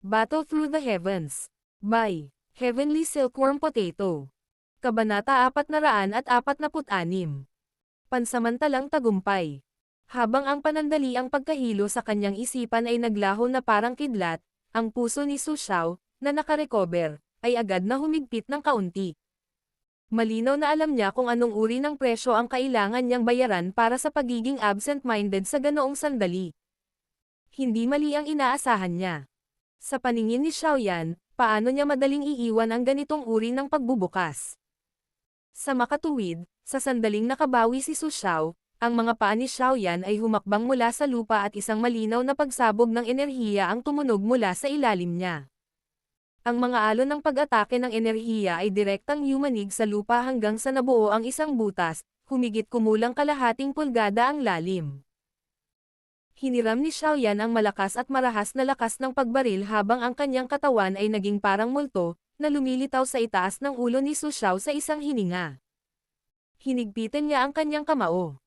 Battle Through the Heavens. By Heavenly Silkworm Potato. Kabanata 446. Pansamantalang tagumpay. Habang ang panandaliang pagkahilo sa kanyang isipan ay naglaho na parang kidlat, ang puso ni Su Xiao, na nakarecover, ay agad na humigpit ng kaunti. Malinaw na alam niya kung anong uri ng presyo ang kailangan niyang bayaran para sa pagiging absent-minded sa ganoong sandali. Hindi mali ang inaasahan niya. Sa paningin ni Xiaoyan, paano niya madaling iiwan ang ganitong uri ng pagbubukas? Sa makatuwid, sa sandaling nakabawi si Su Xiao, ang mga paa ni Xiaoyan ay humakbang mula sa lupa at isang malinaw na pagsabog ng enerhiya ang tumunog mula sa ilalim niya. Ang mga alon ng pag-atake ng enerhiya ay direktang yumanig sa lupa hanggang sa nabuo ang isang butas, humigit kumulang kalahating pulgada ang lalim. Hiniram ni Xiaoyan ang malakas at marahas na lakas ng pagbaril habang ang kanyang katawan ay naging parang multo, na lumilitaw sa itaas ng ulo ni Su Xiao sa isang hininga. Hinigpitan niya ang kanyang kamao.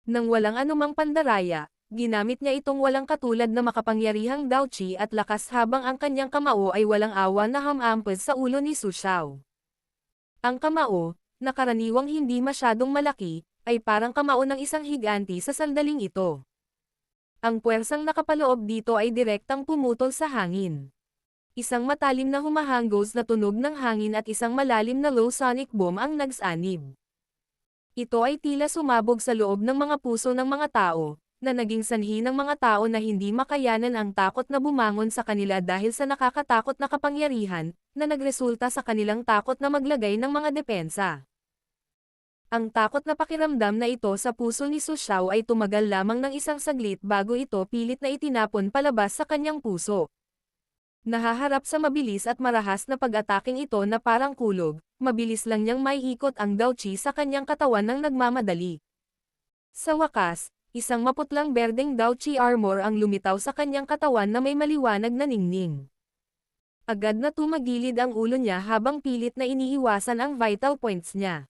Nang walang anumang pandaraya, ginamit niya itong walang katulad na makapangyarihang Daoqi at lakas habang ang kanyang kamao ay walang awa na hamampas sa ulo ni Su Xiao. Ang kamao, na karaniwang hindi masyadong malaki, ay parang kamao ng isang higanti sa sandaling ito. Ang puwersang nakapaloob dito ay direktang pumutol sa hangin. Isang matalim na humahanggos na tunog ng hangin at isang malalim na low sonic boom ang nagsanib. Ito ay tila sumabog sa loob ng mga puso ng mga tao, na naging sanhi ng mga tao na hindi makayanan ang takot na bumangon sa kanila dahil sa nakakatakot na kapangyarihan, na nagresulta sa kanilang takot na maglagay ng mga depensa. Ang takot na pakiramdam na ito sa puso ni Su Xiao ay tumagal lamang ng isang saglit bago ito pilit na itinapon palabas sa kanyang puso. Nahaharap sa mabilis at marahas na pag-ataking ito na parang kulog, mabilis lang niyang maiikot ang Daoqi sa kanyang katawan ng nagmamadali. Sa wakas, isang maputlang berdeng Daoqi armor ang lumitaw sa kanyang katawan na may maliwanag na ningning. Agad na tumagilid ang ulo niya habang pilit na iniiwasan ang vital points niya.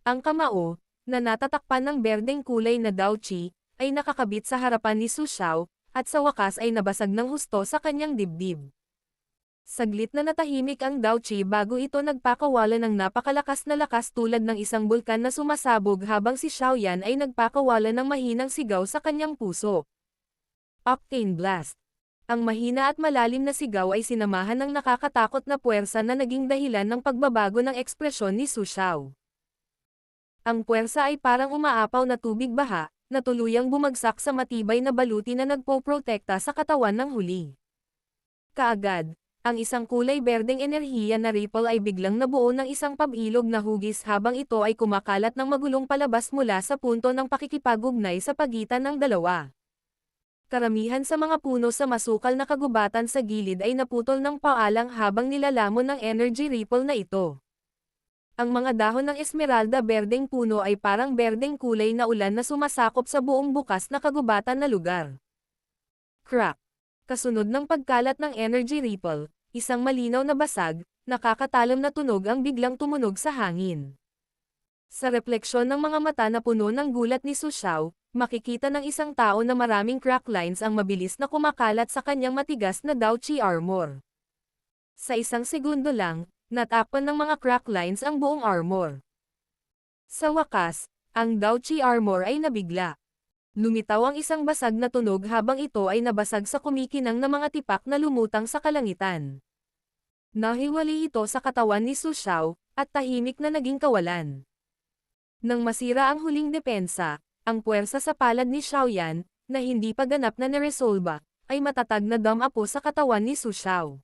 Ang kamao, na natatakpan ng berdeng kulay na Daoqi, ay nakakabit sa harapan ni Su Xiao, at sa wakas ay nabasag ng husto sa kanyang dibdib. Saglit na natahimik ang Daoqi bago ito nagpakawala ng napakalakas na lakas tulad ng isang bulkan na sumasabog habang si Xiaoyan ay nagpakawala ng mahinang sigaw sa kanyang puso. Octane Blast. Ang mahina at malalim na sigaw ay sinamahan ng nakakatakot na puwersa na naging dahilan ng pagbabago ng ekspresyon ni Su Xiao. Ang puwersa ay parang umaapaw na tubig baha, na tuluyang bumagsak sa matibay na baluti na nagpoprotekta sa katawan ng huli. Kaagad, ang isang kulay berdeng enerhiya na ripple ay biglang nabuo ng isang pabilog na hugis habang ito ay kumakalat ng magulong palabas mula sa punto ng pakikipag-ugnay sa pagitan ng dalawa. Karamihan sa mga puno sa masukal na kagubatan sa gilid ay naputol ng paalang habang nilalamon ng energy ripple na ito. Ang mga dahon ng esmeralda berdeng puno ay parang berdeng kulay na ulan na sumasakop sa buong bukas na kagubatan na lugar. Crack! Kasunod ng pagkalat ng energy ripple, isang malinaw na basag, nakakatalam na tunog ang biglang tumunog sa hangin. Sa refleksyon ng mga mata na puno ng gulat ni Su Xiao, makikita ng isang tao na maraming crack lines ang mabilis na kumakalat sa kanyang matigas na Daoqi armor. Sa isang segundo lang, natakpan ng mga crack lines ang buong armor. Sa wakas, ang Daoqi armor ay nabigla. Lumitaw ang isang basag na tunog habang ito ay nabasag sa kumikinang na mga tipak na lumutang sa kalangitan. Nahiwalay ito sa katawan ni Su Xiao, at tahimik na naging kawalan. Nang masira ang huling depensa, ang puwersa sa palad ni Xiaoyan, na hindi pa ganap na niresolba, ay matatag na damapo sa katawan ni Su Xiao.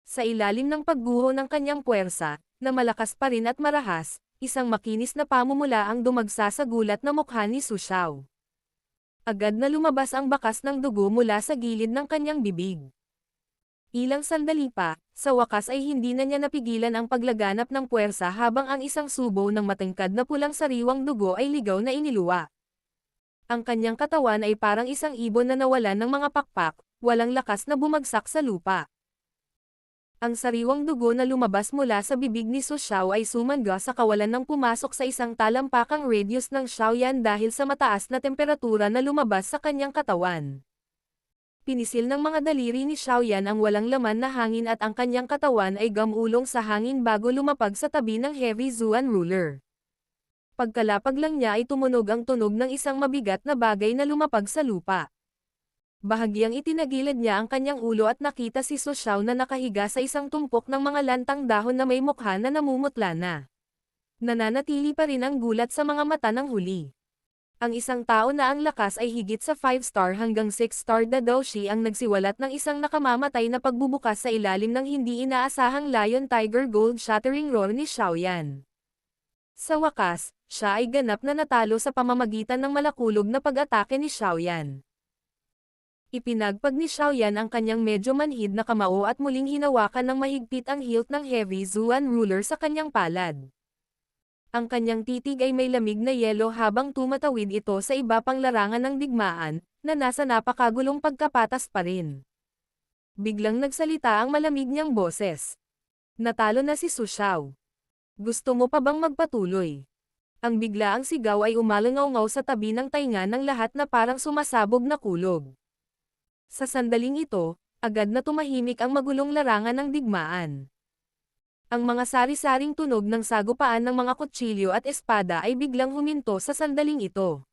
Sa ilalim ng pagguho ng kanyang puwersa, na malakas pa rin at marahas, isang makinis na pamumula ang dumagsa sa gulat na mukha ni Su Xiao. Agad na lumabas ang bakas ng dugo mula sa gilid ng kanyang bibig. Ilang sandali pa, sa wakas ay hindi na niya napigilan ang paglaganap ng puwersa habang ang isang subo ng matangkad na pulang sariwang dugo ay ligaw na iniluwa. Ang kanyang katawan ay parang isang ibon na nawalan ng mga pakpak, walang lakas na bumagsak sa lupa. Ang sariwang dugo na lumabas mula sa bibig ni Su Xiao ay sumangga sa kawalan ng pumasok sa isang talampakang radius ng Xiaoyan dahil sa mataas na temperatura na lumabas sa kanyang katawan. Pinisil ng mga daliri ni Xiaoyan ang walang laman na hangin at ang kanyang katawan ay gamulong sa hangin bago lumapag sa tabi ng Heavy Zuan ruler. Pagkalapag lang niya ay tumunog ang tunog ng isang mabigat na bagay na lumapag sa lupa. Bahagyang itinagilid niya ang kanyang ulo at nakita si Su Xiao na nakahiga sa isang tumpok ng mga lantang dahon na may mukha na namumutla na. Nananatili pa rin ang gulat sa mga mata ng huli. Ang isang tao na ang lakas ay higit sa 5-star hanggang 6-star na Daoshi ang nagsiwalat ng isang nakamamatay na pagbubukas sa ilalim ng hindi inaasahang Lion Tiger Gold Shattering Roar ni Xiaoyan. Sa wakas, siya ay ganap na natalo sa pamamagitan ng malakulog na pag-atake ni Xiaoyan. Ipinagpag ni Xiaoyan ang kanyang medyo manhid na kamao at muling hinawakan ng mahigpit ang hilt ng Heavy Zuan ruler sa kanyang palad. Ang kanyang titig ay may lamig na yelo habang tumatawid ito sa iba pang larangan ng digmaan, na nasa napakagulong pagkapatas pa rin. Biglang nagsalita ang malamig niyang boses. Natalo na si Su Xiao. Gusto mo pa bang magpatuloy? Ang biglaang sigaw ay umalangaw-ngaw sa tabi ng tainga ng lahat na parang sumasabog na kulog. Sa sandaling ito, agad na tumahimik ang magulong larangan ng digmaan. Ang mga sari-saring tunog ng sagupaan ng mga kutsilyo at espada ay biglang huminto sa sandaling ito.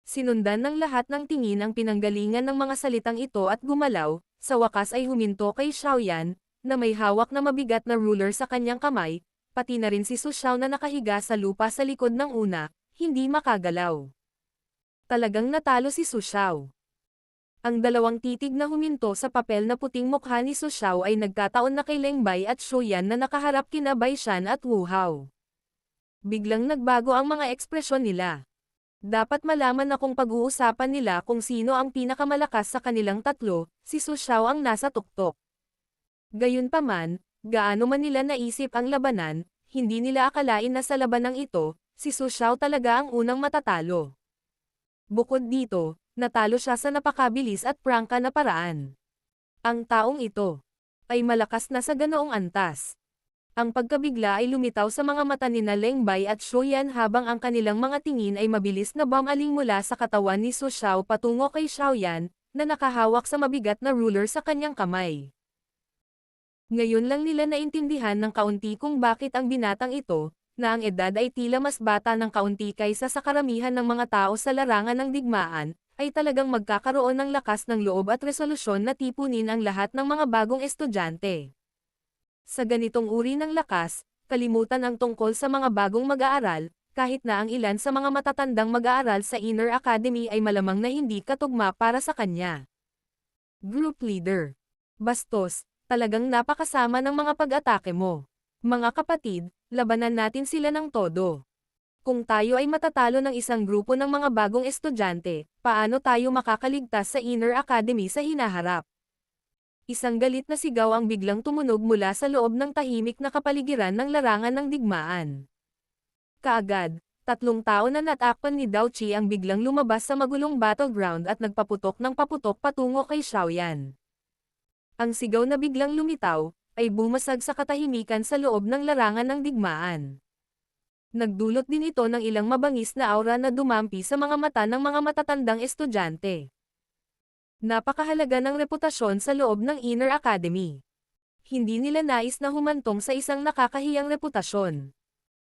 Sinundan ng lahat ng tingin ang pinanggalingan ng mga salitang ito at gumalaw, sa wakas ay huminto kay Xiaoyan, na may hawak na mabigat na ruler sa kanyang kamay, pati na rin si Su Xiao na nakahiga sa lupa sa likod ng una, hindi makagalaw. Talagang natalo si Su Xiao. Ang dalawang titig na huminto sa papel na puting mukha ni Su Xiao ay nagkataon na kay Leng Bai at Xiaoyan na nakaharap kina Bai Shan at Wu Hao. Biglang nagbago ang mga ekspresyon nila. Dapat malaman na kung pag-uusapan nila kung sino ang pinakamalakas sa kanilang tatlo, si Su Xiao ang nasa tuktok. Gayunpaman, gaano man nila naisip ang labanan, hindi nila akalain na sa labanang ito, si Su Xiao talaga ang unang matatalo. Bukod dito, natalo siya sa napakabilis at prangka na paraan. Ang taong ito ay malakas na sa ganoong antas. Ang pagkabigla ay lumitaw sa mga mata ni Leng Bai at Xiaoyan habang ang kanilang mga tingin ay mabilis na bumaling mula sa katawan ni Su Xiao patungo kay Xiaoyan, na nakahawak sa mabigat na ruler sa kanyang kamay. Ngayon lang nila naintindihan ng kaunti kung bakit ang binatang ito, na ang edad ay tila mas bata ng kaunti kaysa sa karamihan ng mga tao sa larangan ng digmaan, ay talagang magkakaroon ng lakas ng loob at resolusyon na tipunin ang lahat ng mga bagong estudyante. Sa ganitong uri ng lakas, kalimutan ang tungkol sa mga bagong mag-aaral, kahit na ang ilan sa mga matatandang mag-aaral sa Inner Academy ay malamang na hindi katugma para sa kanya. Group Leader. Bastos, talagang napakasama ng mga pag-atake mo. Mga kapatid, labanan natin sila ng todo. Kung tayo ay matatalo ng isang grupo ng mga bagong estudyante, paano tayo makakaligtas sa Inner Academy sa hinaharap? Isang galit na sigaw ang biglang tumunog mula sa loob ng tahimik na kapaligiran ng larangan ng digmaan. Kaagad, 3 tao na natakpan ni Dao Qi ang biglang lumabas sa magulong battleground at nagpaputok ng paputok patungo kay Xiaoyan. Ang sigaw na biglang lumitaw, ay bumasag sa katahimikan sa loob ng larangan ng digmaan. Nagdulot din ito ng ilang mabangis na aura na dumampi sa mga mata ng mga matatandang estudyante. Napakahalaga ng reputasyon sa loob ng Inner Academy. Hindi nila nais na humantong sa isang nakakahiyang reputasyon.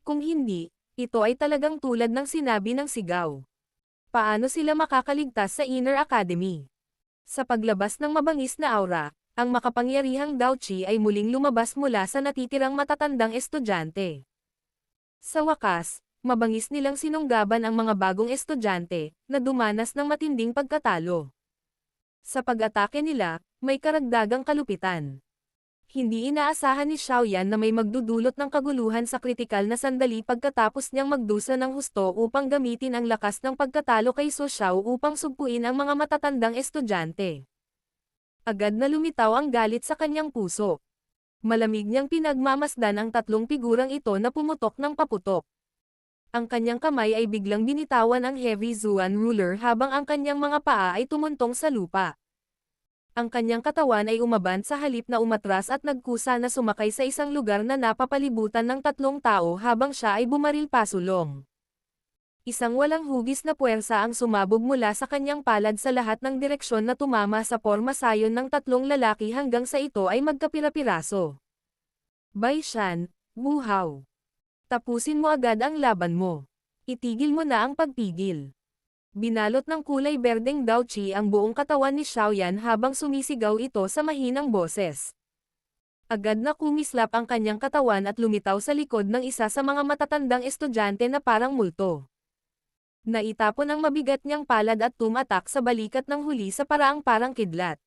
Kung hindi, ito ay talagang tulad ng sinabi ng sigaw. Paano sila makakaligtas sa Inner Academy? Sa paglabas ng mabangis na aura, ang makapangyarihang Dao Qi ay muling lumabas mula sa natitirang matatandang estudyante. Sa wakas, mabangis nilang sinunggaban ang mga bagong estudyante, na dumanas ng matinding pagkatalo. Sa pag-atake nila, may karagdagang kalupitan. Hindi inaasahan ni Xiaoyan na may magdudulot ng kaguluhan sa kritikal na sandali pagkatapos niyang magdusa ng husto upang gamitin ang lakas ng pagkatalo kay Su Xiao upang sugpuin ang mga matatandang estudyante. Agad na lumitaw ang galit sa kanyang puso. Malamig niyang pinagmamasdan ang 3 figurang ito na pumutok ng paputok. Ang kanyang kamay ay biglang binitawan ang Heavy Zuan ruler habang ang kanyang mga paa ay tumuntong sa lupa. Ang kanyang katawan ay umabant sa halip na umatras at nagkusa na sumakay sa isang lugar na napapalibutan ng 3 tao habang siya ay bumaril pasulong. Isang walang hugis na puwersa ang sumabog mula sa kanyang palad sa lahat ng direksyon na tumama sa porma sayon ng tatlong lalaki hanggang sa ito ay magkapira-piraso. Bai Shan, buhaw. Tapusin mo agad ang laban mo. Itigil mo na ang pagpigil. Binalot ng kulay berdeng Daochi ang buong katawan ni Xiaoyan habang sumisigaw ito sa mahinang boses. Agad na kumislap ang kanyang katawan at lumitaw sa likod ng isa sa mga matatandang estudyante na parang multo. Naitapon ang mabigat niyang palad at tumatak sa balikat ng huli sa paraang parang kidlat.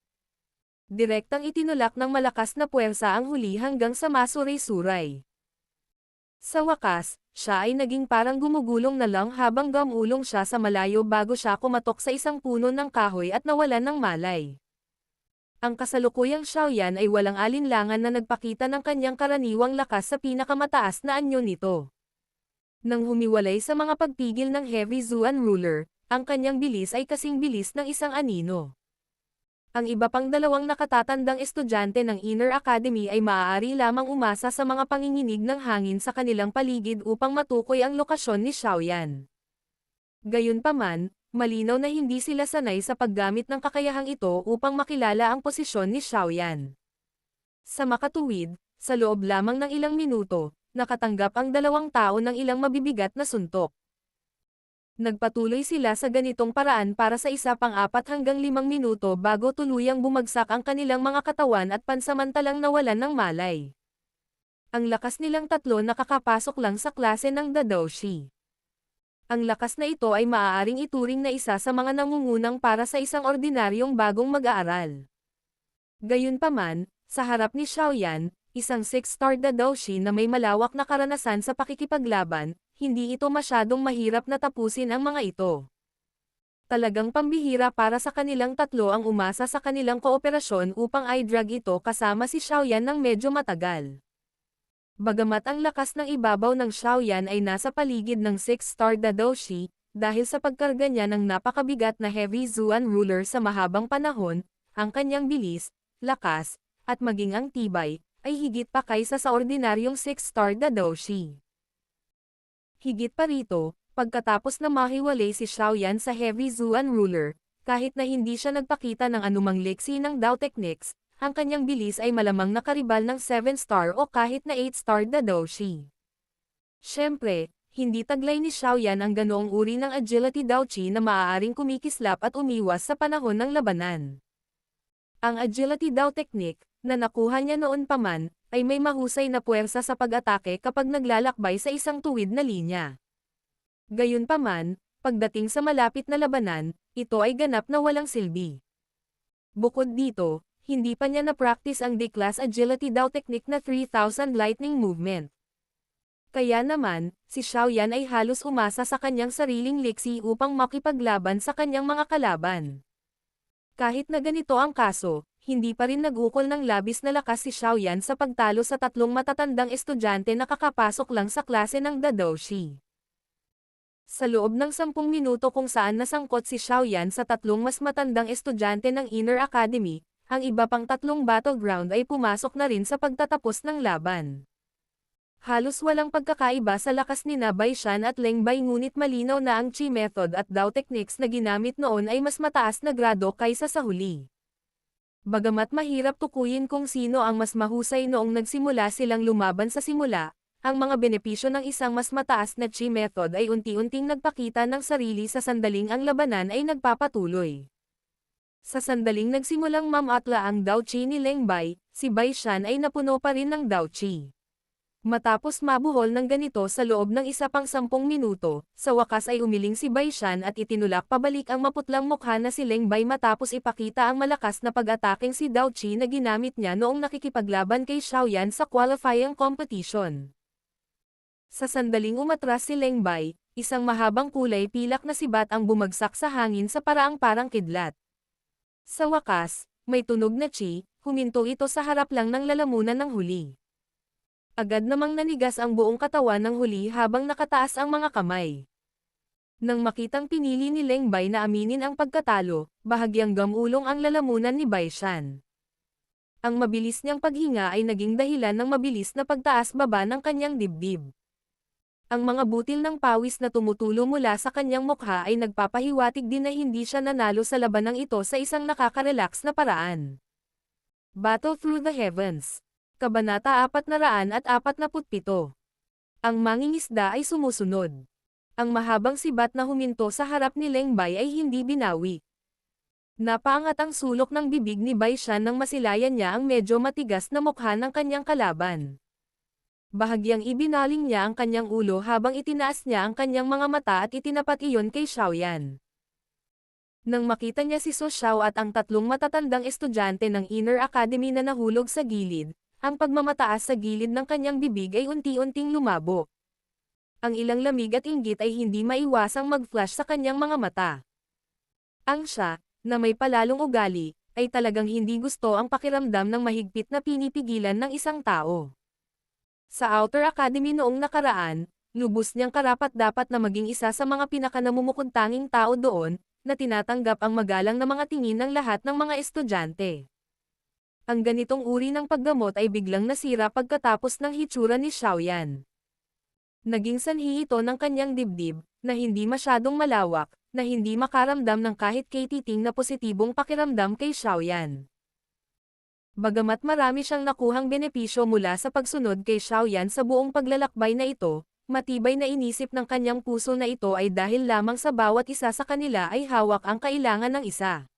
Direktang itinulak ng malakas na puwersa ang huli hanggang sa masuray-suray. Sa wakas, siya ay naging parang gumugulong na lang habang gamulong siya sa malayo bago siya kumatok sa isang puno ng kahoy at nawalan ng malay. Ang kasalukuyang Xiaoyan ay walang alinlangan na nagpakita ng kanyang karaniwang lakas sa pinakamataas na anyo nito. Nang humiwalay sa mga pagpigil ng Heavy Zuan Ruler, ang kanyang bilis ay kasing bilis ng isang anino. Ang iba pang dalawang nakatatandang estudyante ng Inner Academy ay maaari lamang umasa sa mga panginginig ng hangin sa kanilang paligid upang matukoy ang lokasyon ni Xiaoyan. Gayunpaman, malinaw na hindi sila sanay sa paggamit ng kakayahang ito upang makilala ang posisyon ni Xiaoyan. Sa makatuwid, sa loob lamang ng ilang minuto, nakatanggap ang dalawang tao ng ilang mabibigat na suntok. Nagpatuloy sila sa ganitong paraan para sa 1 pang 4 hanggang 5 minuto bago tuluyang bumagsak ang kanilang mga katawan at pansamantalang nawalan ng malay. Ang lakas nilang tatlo nakakapasok lang sa klase ng Dadoshi. Ang lakas na ito ay maaaring ituring na isa sa mga nangungunang para sa isang ordinaryong bagong mag-aaral. Gayunpaman, sa harap ni Xiaoyan, isang 6-star Dadoshi na may malawak na karanasan sa pakikipaglaban, hindi ito masyadong mahirap na tapusin ang mga ito. Talagang pambihira para sa kanilang tatlo ang umasa sa kanilang kooperasyon upang i-drag ito kasama si Xiaoyan ng medyo matagal. Bagamat ang lakas ng ibabaw ng Xiaoyan ay nasa paligid ng 6-star Dadoshi, dahil sa pagkarga niya ng napakabigat na Heavy Zuan Ruler sa mahabang panahon, ang kanyang bilis, lakas, at maging ang tibay, ay higit pa kaysa sa ordinaryong 6-star Dadoshi. Higit pa rito, pagkatapos na mahiwalay si Xiaoyan sa Heavy Zuan Ruler, kahit na hindi siya nagpakita ng anumang leksi ng Dao Techniques, ang kanyang bilis ay malamang nakaribal ng 7-star o kahit na 8-star Dadoshi. Siyempre, hindi taglay ni Xiaoyan ang ganoong uri ng agility Daochi na maaaring kumikislap at umiwas sa panahon ng labanan. Ang agility Dao Technique, na nakuha niya noon pa man, ay may mahusay na puwersa sa pag-atake kapag naglalakbay sa isang tuwid na linya. Gayunpaman, pagdating sa malapit na labanan, ito ay ganap na walang silbi. Bukod dito, hindi pa niya na-practice ang D-Class Agility Dao Technique na 3,000 Lightning Movement. Kaya naman, si Xiaoyan ay halos umasa sa kanyang sariling leksi upang makipaglaban sa kanyang mga kalaban. Kahit na ganito ang kaso, hindi pa rin nag-ukol ng labis na lakas si Xiaoyan sa pagtalo sa tatlong matatandang estudyante na kakapasok lang sa klase ng Dadoshi. Sa loob ng 10 minuto kung saan nasangkot si Xiaoyan sa tatlong mas matandang estudyante ng Inner Academy, ang iba pang tatlong battleground ay pumasok na rin sa pagtatapos ng laban. Halos walang pagkakaiba sa lakas ni Bai Shan at Leng Bai ngunit malinaw na ang Chi Method at Dao Techniques na ginamit noon ay mas mataas na grado kaysa sa huli. Bagamat mahirap tukuyin kung sino ang mas mahusay noong nagsimula silang lumaban sa simula, ang mga benepisyo ng isang mas mataas na Chi Method ay unti-unting nagpakita ng sarili sa sandaling ang labanan ay nagpapatuloy. Sa sandaling nagsimulang mamatla ang Dao Chi ni Leng Bai, si Bai Shan ay napuno pa rin ng Dao Chi. Matapos mabuhol ng ganito sa loob ng 1 pang 10 minuto, sa wakas ay umiling si Bai Shan at itinulak pabalik ang maputlang mukha na si Leng Bai matapos ipakita ang malakas na pag-ataking si Dao Chi na ginamit niya noong nakikipaglaban kay Xiaoyan sa qualifying competition. Sa sandaling umatras si Leng Bai, isang mahabang kulay pilak na sibat ang bumagsak sa hangin sa paraang parang kidlat. Sa wakas, may tunog na chi, huminto ito sa harap lang ng lalamunan ng huli. Agad namang nanigas ang buong katawan ng huli habang nakataas ang mga kamay. Nang makitang pinili ni Leng Bai na aminin ang pagkatalo, bahagyang gamulong ang lalamunan ni Bai Shan. Ang mabilis niyang paghinga ay naging dahilan ng mabilis na pagtaas-baba ng kanyang dibdib. Ang mga butil ng pawis na tumutulo mula sa kanyang mukha ay nagpapahiwatig din na hindi siya nanalo sa labanang ito sa isang nakaka-relax na paraan. Battle Through the Heavens. Kabanata 447. Ang mangingisda ay sumusunod. Ang mahabang sibat na huminto sa harap ni Leng Bai ay hindi binawi. Napaangat ang sulok ng bibig ni Bai Shan nang masilayan niya ang medyo matigas na mukha ng kanyang kalaban. Bahagyang ibinaling niya ang kanyang ulo habang itinaas niya ang kanyang mga mata at itinapat iyon kay Xiaoyan. Nang makita niya si So Xiao at ang tatlong matatandang estudyante ng Inner Academy na nahulog sa gilid, ang pagmamataas sa gilid ng kanyang bibig ay unti-unting lumabo. Ang ilang lamig at inggit ay hindi maiwasang mag-flash sa kanyang mga mata. Ang siya, na may palalong ugali, ay talagang hindi gusto ang pakiramdam ng mahigpit na pinipigilan ng isang tao. Sa Outer Academy noong nakaraan, lubos niyang karapat-dapat na maging isa sa mga pinakanamumukuntanging tao doon, na tinatanggap ang magalang na mga tingin ng lahat ng mga estudyante. Ang ganitong uri ng paggamot ay biglang nasira pagkatapos ng hitsura ni Xiaoyan. Naging sanhi ito ng kanyang dibdib, na hindi masyadong malawak, na hindi makaramdam ng kahit katiting na positibong pakiramdam kay Xiaoyan. Bagamat marami siyang nakuhang benepisyo mula sa pagsunod kay Xiaoyan sa buong paglalakbay na ito, matibay na inisip ng kanyang puso na ito ay dahil lamang sa bawat isa sa kanila ay hawak ang kailangan ng isa.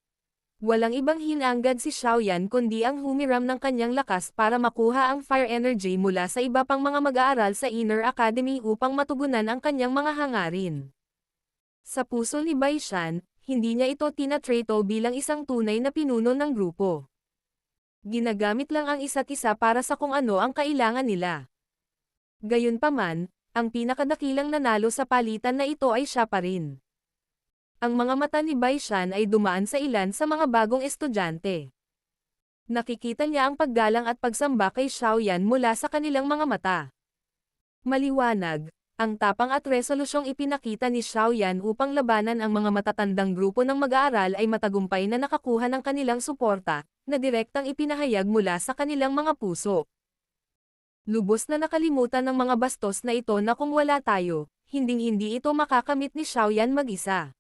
Walang ibang hinanggad si Xiaoyan kundi ang humiram ng kanyang lakas para makuha ang fire energy mula sa iba pang mga mag-aaral sa Inner Academy upang matugunan ang kanyang mga hangarin. Sa puso ni Bai Shan, hindi niya ito tinatrato bilang isang tunay na pinuno ng grupo. Ginagamit lang ang isa't isa para sa kung ano ang kailangan nila. Gayunpaman, ang pinakadakilang nanalo sa palitan na ito ay siya pa rin. Ang mga mata ni Bai Shan ay dumaan sa ilan sa mga bagong estudyante. Nakikita niya ang paggalang at pagsamba kay Xiaoyan mula sa kanilang mga mata. Maliwanag, ang tapang at resolusyong ipinakita ni Xiaoyan upang labanan ang mga matatandang grupo ng mag-aaral ay matagumpay na nakakuha ng kanilang suporta, na direktang ipinahayag mula sa kanilang mga puso. Lubos na nakalimutan ng mga bastos na ito na kung wala tayo, hinding-hindi ito makakamit ni Xiaoyan mag-isa.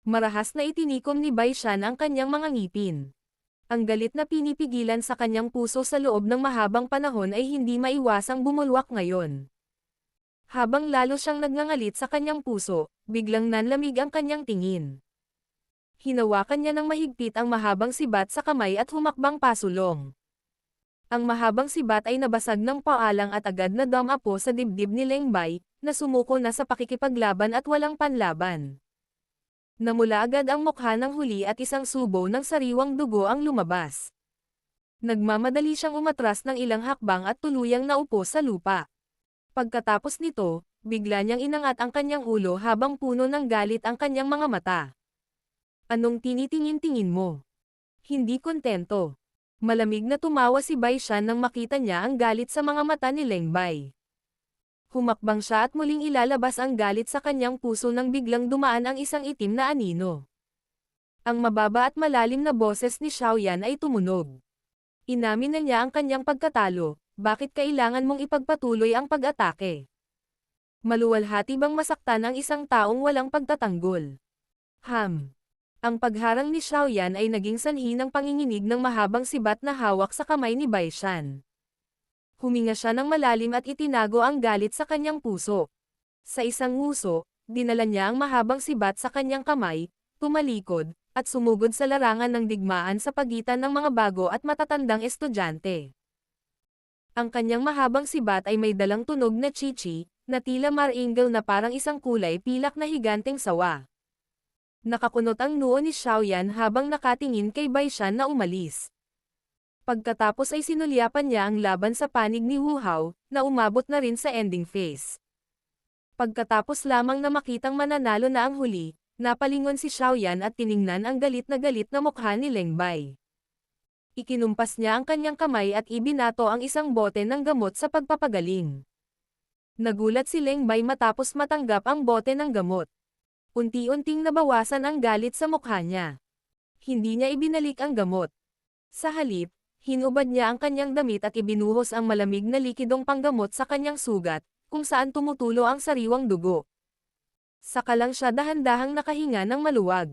Marahas na itinikom ni Bai Shan ang kanyang mga ngipin. Ang galit na pinipigilan sa kanyang puso sa loob ng mahabang panahon ay hindi maiwasang bumulwak ngayon. Habang lalo siyang nagngangalit sa kanyang puso, biglang nanlamig ang kanyang tingin. Hinawakan niya ng mahigpit ang mahabang sibat sa kamay at humakbang pasulong. Ang mahabang sibat ay nabasag ng paalang at agad na dumapo sa dibdib ni Leng Bai, na sumuko na sa pakikipaglaban at walang panlaban. Namula agad ang mukha ng huli at isang subo ng sariwang dugo ang lumabas. Nagmamadali siyang umatras ng ilang hakbang at tuluyang naupo sa lupa. Pagkatapos nito, bigla niyang inangat ang kanyang ulo habang puno ng galit ang kanyang mga mata. Anong tinitingin-tingin mo? Hindi kontento. Malamig na tumawa si Bai Shan nang makita niya ang galit sa mga mata ni Leng Bai. Humakbang siya at muling ilalabas ang galit sa kanyang puso nang biglang dumaan ang isang itim na anino. Ang mababa at malalim na boses ni Xiaoyan ay tumunog. Inamin na niya ang kanyang pagkatalo, bakit kailangan mong ipagpatuloy ang pag-atake? Maluwalhati bang masaktan ang isang taong walang pagtatanggol? Ang pagharang ni Xiaoyan ay naging sanhi ng panginginig ng mahabang sibat na hawak sa kamay ni Bai Shan. Huminga siya ng malalim at itinago ang galit sa kanyang puso. Sa isang nguso, dinala niya ang mahabang sibat sa kanyang kamay, tumalikod, at sumugod sa larangan ng digmaan sa pagitan ng mga bago at matatandang estudyante. Ang kanyang mahabang sibat ay may dalang tunog na chichi, na tila maringal na parang isang kulay pilak na higanteng sawa. Nakakunot ang noo ni Xiaoyan habang nakatingin kay Bai Shan na umalis. Pagkatapos ay sinulyapan niya ang laban sa panig ni Wu Hao, na umabot na rin sa ending phase. Pagkatapos lamang na makitang mananalo na ang huli, napalingon si Xiaoyan at tiningnan ang galit na mukha ni Leng Bai. Ikinumpas niya ang kanyang kamay at ibinato ang isang bote ng gamot sa pagpapagaling. Nagulat si Leng Bai matapos matanggap ang bote ng gamot. Unti-unting nabawasan ang galit sa mukha niya. Hindi niya ibinalik ang gamot. Sa halip, hinubad niya ang kanyang damit at ibinuhos ang malamig na likidong panggamot sa kanyang sugat, kung saan tumutulo ang sariwang dugo. Saka lang siya dahan-dahang nakahinga ng maluwag.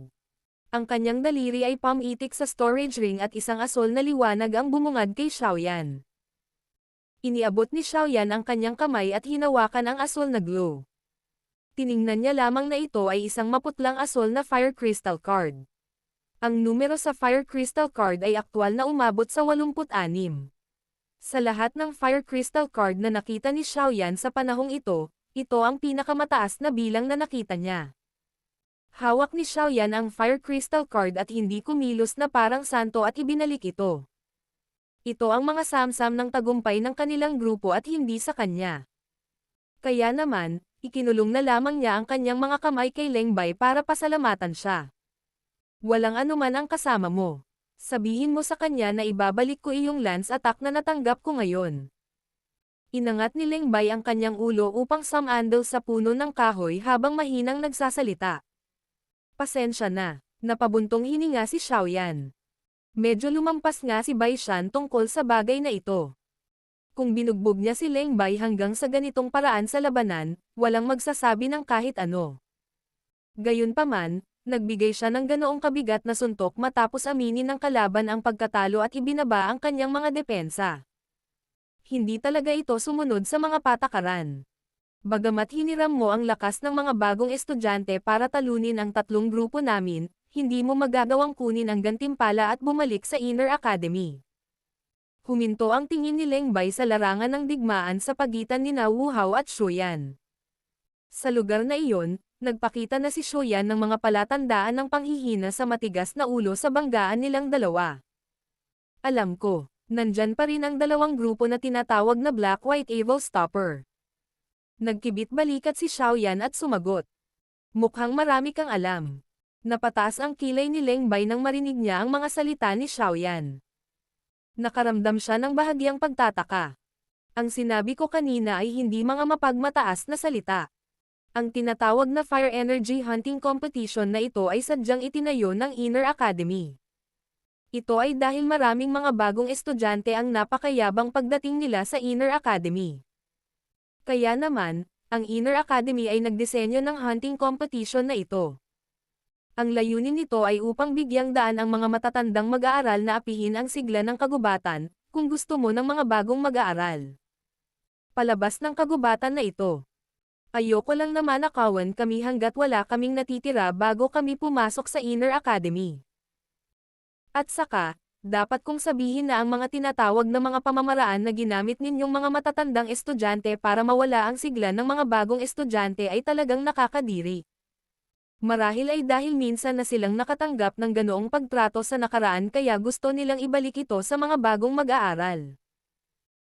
Ang kanyang daliri ay pamitik sa storage ring at isang asol na liwanag ang bumungad kay Xiaoyan. Iniabot ni Xiaoyan ang kanyang kamay at hinawakan ang asol na glow. Tiningnan niya lamang na ito ay isang maputlang asol na Fire Crystal card. Ang numero sa Fire Crystal card ay aktwal na umabot sa 86. Sa lahat ng Fire Crystal card na nakita ni Xiaoyan sa panahong ito ang pinakamataas na bilang na nakita niya. Hawak ni Xiaoyan ang Fire Crystal card at hindi kumilos na parang santo at ibinalik ito. Ito ang mga samsam ng tagumpay ng kanilang grupo at hindi sa kanya. Kaya naman, ikinulong na lamang niya ang kanyang mga kamay kay Leng Bai para pasalamatan siya. Walang anuman ang kasama mo. Sabihin mo sa kanya na ibabalik ko iyong lance attack na natanggap ko ngayon. Inangat ni Leng Bai ang kanyang ulo upang sumandal sa puno ng kahoy habang mahinang nagsasalita. Pasensya na, napabuntong hininga si Xiaoyan. Medyo lumampas nga si Bai Shan tungkol sa bagay na ito. Kung binugbog niya si Leng Bai hanggang sa ganitong paraan sa labanan, walang magsasabi ng kahit ano. Gayunpaman, nagbigay siya ng ganoong kabigat na suntok matapos aminin ng kalaban ang pagkatalo at ibinaba ang kanyang mga depensa. Hindi talaga ito sumunod sa mga patakaran. Bagamat hiniram mo ang lakas ng mga bagong estudyante para talunin ang tatlong grupo namin, hindi mo magagawang kunin ang gantimpala at bumalik sa Inner Academy. Huminto ang tingin ni Leng Bai sa larangan ng digmaan sa pagitan ni Wu Hao at Xiaoyan. Sa lugar na iyon, nagpakita na si Xiaoyan ng mga palatandaan ng panghihina sa matigas na ulo sa banggaan nilang dalawa. Alam ko, nandyan pa rin ang dalawang grupo na tinatawag na Black-White Evil Stopper. Nagkibit balikat si Xiaoyan at sumagot. Mukhang marami kang alam. Napataas ang kilay ni Leng Bai nang marinig niya ang mga salita ni Xiaoyan. Nakaramdam siya ng bahagyang pagtataka. Ang sinabi ko kanina ay hindi mga mapagmataas na salita. Ang tinatawag na Fire Energy Hunting Competition na ito ay sadyang itinayo ng Inner Academy. Ito ay dahil maraming mga bagong estudyante ang napakayabang pagdating nila sa Inner Academy. Kaya naman, ang Inner Academy ay nagdisenyo ng hunting competition na ito. Ang layunin nito ay upang bigyang daan ang mga matatandang mag-aaral na apihin ang sigla ng kagubatan, kung gusto mo ng mga bagong mag-aaral. Palabas ng kagubatan na ito. Ayoko lang na manakawan kami hanggat wala kaming natitira bago kami pumasok sa Inner Academy. At saka, dapat kong sabihin na ang mga tinatawag na mga pamamaraan na ginamit ninyong mga matatandang estudyante para mawala ang sigla ng mga bagong estudyante ay talagang nakakadiri. Marahil ay dahil minsan na silang nakatanggap ng ganoong pagtrato sa nakaraan kaya gusto nilang ibalik ito sa mga bagong mag-aaral.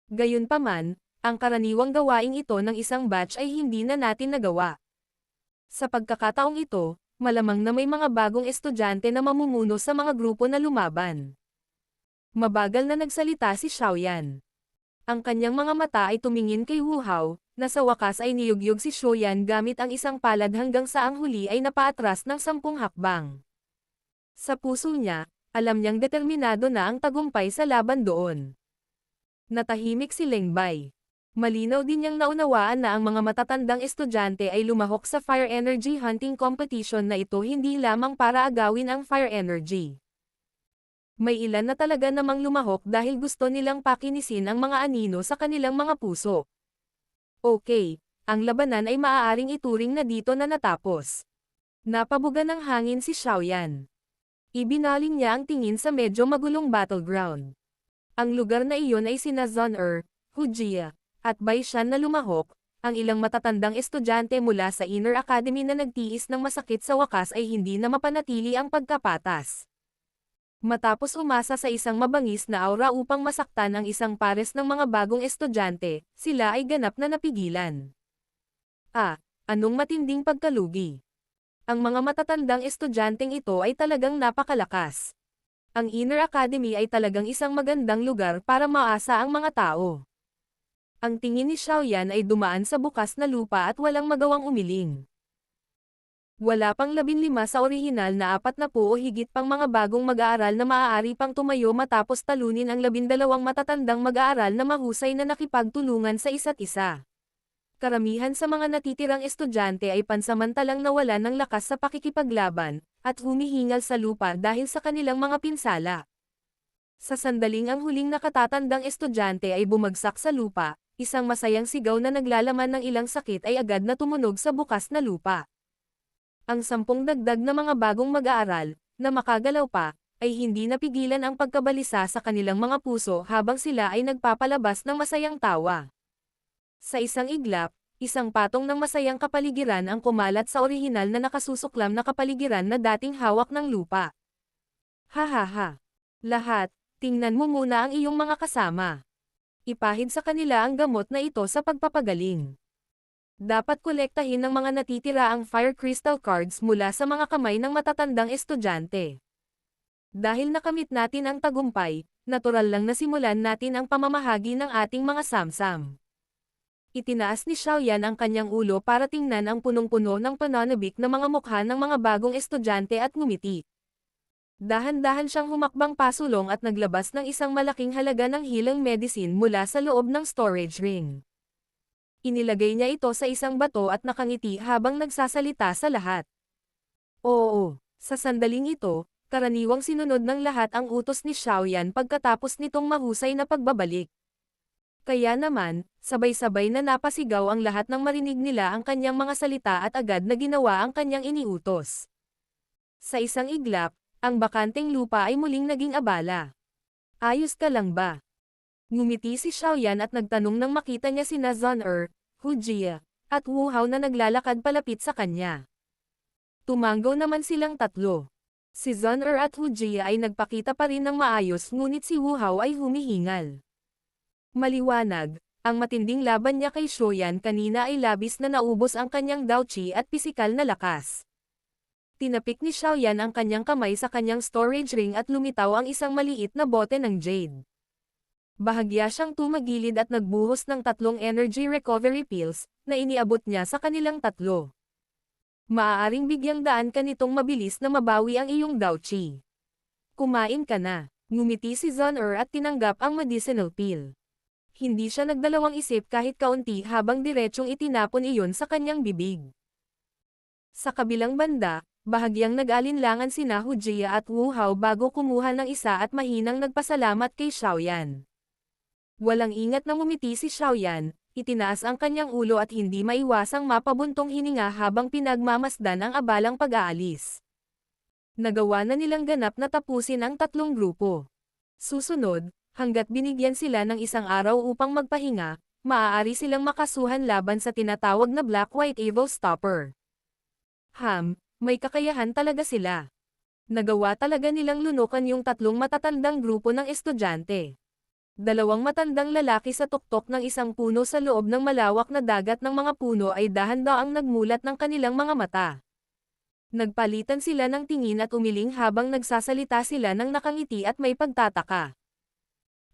Gayunpaman, ang karaniwang gawaing ito ng isang batch ay hindi na natin nagawa. Sa pagkakataong ito, malamang na may mga bagong estudyante na mamumuno sa mga grupo na lumaban. Mabagal na nagsalita si Xiaoyan. Ang kanyang mga mata ay tumingin kay Wu Hao, na sa wakas ay niyugyug si Xiaoyan gamit ang isang palad hanggang sa ang huli ay napaatras ng 10 hakbang. Sa puso niya, alam niyang determinado na ang tagumpay sa laban doon. Natahimik si Leng Bai. Malinaw din niyang naunawaan na ang mga matatandang estudyante ay lumahok sa Fire Energy Hunting Competition na ito hindi lamang para agawin ang Fire Energy. May ilan na talaga namang lumahok dahil gusto nilang pakinisin ang mga anino sa kanilang mga puso. Okay, ang labanan ay maaaring ituring na dito na natapos. Napabuga ng hangin si Xiaoyan. Ibinaling niya ang tingin sa medyo magulong battleground. Ang lugar na iyon ay sina Zhang Er, Hu Jia, at Bai Shan na lumahok, ang ilang matatandang estudyante mula sa Inner Academy na nagtiis ng masakit sa wakas ay hindi na mapanatili ang pagkapatas. Matapos umasa sa isang mabangis na aura upang masaktan ang isang pares ng mga bagong estudyante, sila ay ganap na napigilan. Anong matinding pagkalugi. Ang mga matatandang estudyanteng ito ay talagang napakalakas. Ang Inner Academy ay talagang isang magandang lugar para maasa ang mga tao. Ang tingin ni Xiaoyan ay dumaan sa bukas na lupa at walang magawang umiling. Wala pang 15 sa orihinal na 40 o higit pang mga bagong mag-aaral na maaari pang tumayo matapos talunin ang 12 matatandang mag-aaral na mahusay na nakipagtulungan sa isa't isa. Karamihan sa mga natitirang estudyante ay pansamantalang nawalan ng lakas sa pakikipaglaban, at humihingal sa lupa dahil sa kanilang mga pinsala. Sa sandaling ang huling nakatatandang estudyante ay bumagsak sa lupa, isang masayang sigaw na naglalaman ng ilang sakit ay agad na tumunog sa bukas na lupa. Ang 10 dagdag na mga bagong mag-aaral, na makagalaw pa, ay hindi napigilan ang pagkabalisa sa kanilang mga puso habang sila ay nagpapalabas ng masayang tawa. Sa isang iglap, isang patong ng masayang kapaligiran ang kumalat sa orihinal na nakasusuklam na kapaligiran na dating hawak ng lupa. Hahaha. Lahat, tingnan mo muna ang iyong mga kasama. Ipahid sa kanila ang gamot na ito sa pagpapagaling. Dapat kolektahin ng mga natitira ang Fire Crystal Cards mula sa mga kamay ng matatandang estudyante. Dahil nakamit natin ang tagumpay, natural lang na simulan natin ang pamamahagi ng ating mga samsam. Itinaas ni Xiaoyan ang kanyang ulo para tingnan ang punong-puno ng pananabik na mga mukha ng mga bagong estudyante at ngumiti. Dahan-dahan siyang humakbang pasulong at naglabas ng isang malaking halaga ng healing medicine mula sa loob ng storage ring. Inilagay niya ito sa isang bato at nakangiti habang nagsasalita sa lahat. Oo, sa sandaling ito, karaniwang sinunod ng lahat ang utos ni Xiaoyan pagkatapos nitong mahusay na pagbabalik. Kaya naman, sabay-sabay na napasigaw ang lahat nang marinig nila ang kanyang mga salita at agad na ginawa ang kanyang iniutos. Sa isang iglap, ang bakanteng lupa ay muling naging abala. Ayos ka lang ba? Ngumiti si Xiaoyan at nagtanong nang makita niya sina Zhon'er, Hu Jie, at Wu Hao na naglalakad palapit sa kanya. Tumanggaw naman silang tatlo. Si Zhon'er at Hu Jie ay nagpakita pa rin ng maayos ngunit si Wu Hao ay humihingal. Maliwanag, ang matinding laban niya kay Xiaoyan kanina ay labis na naubos ang kanyang daoqi at pisikal na lakas. Tinapik ni Xiaoyan ang kanyang kamay sa kanyang storage ring at lumitaw ang isang maliit na bote ng jade. Bahagya siyang tumagilid at nagbuhos ng 3 energy recovery pills, na iniabot niya sa kanilang tatlo. Maaaring bigyang daan ka nitong mabilis na mabawi ang iyong daoqi. Kumain ka na, ngumiti si Zhon'er at tinanggap ang medicinal pill. Hindi siya nagdalawang isip kahit kaunti habang diretsyong itinapon iyon sa kanyang bibig. Sa kabilang banda, bahagyang nag-alinlangan sina Hu Jie at Wu Hao bago kumuha ng isa at mahinang nagpasalamat kay Xiaoyan. Walang ingat na ngumiti si Xiaoyan, itinaas ang kanyang ulo at hindi maiwasang mapabuntong hininga habang pinagmamasdan ang abalang pag-aalis. Nagawa na nilang ganap na tapusin ang 3 grupo. Susunod, hanggat binigyan sila ng isang araw upang magpahinga, maaari silang makasuhan laban sa tinatawag na Black-White Evil Stopper. May kakayahan talaga sila. Nagawa talaga nilang lunukan yung 3 matatandang grupo ng estudyante. 2 matandang lalaki sa tuktok ng isang puno sa loob ng malawak na dagat ng mga puno ay dahan-daang nagmulat ng kanilang mga mata. Nagpalitan sila ng tingin at umiling habang nagsasalita sila ng nakangiti at may pagtataka.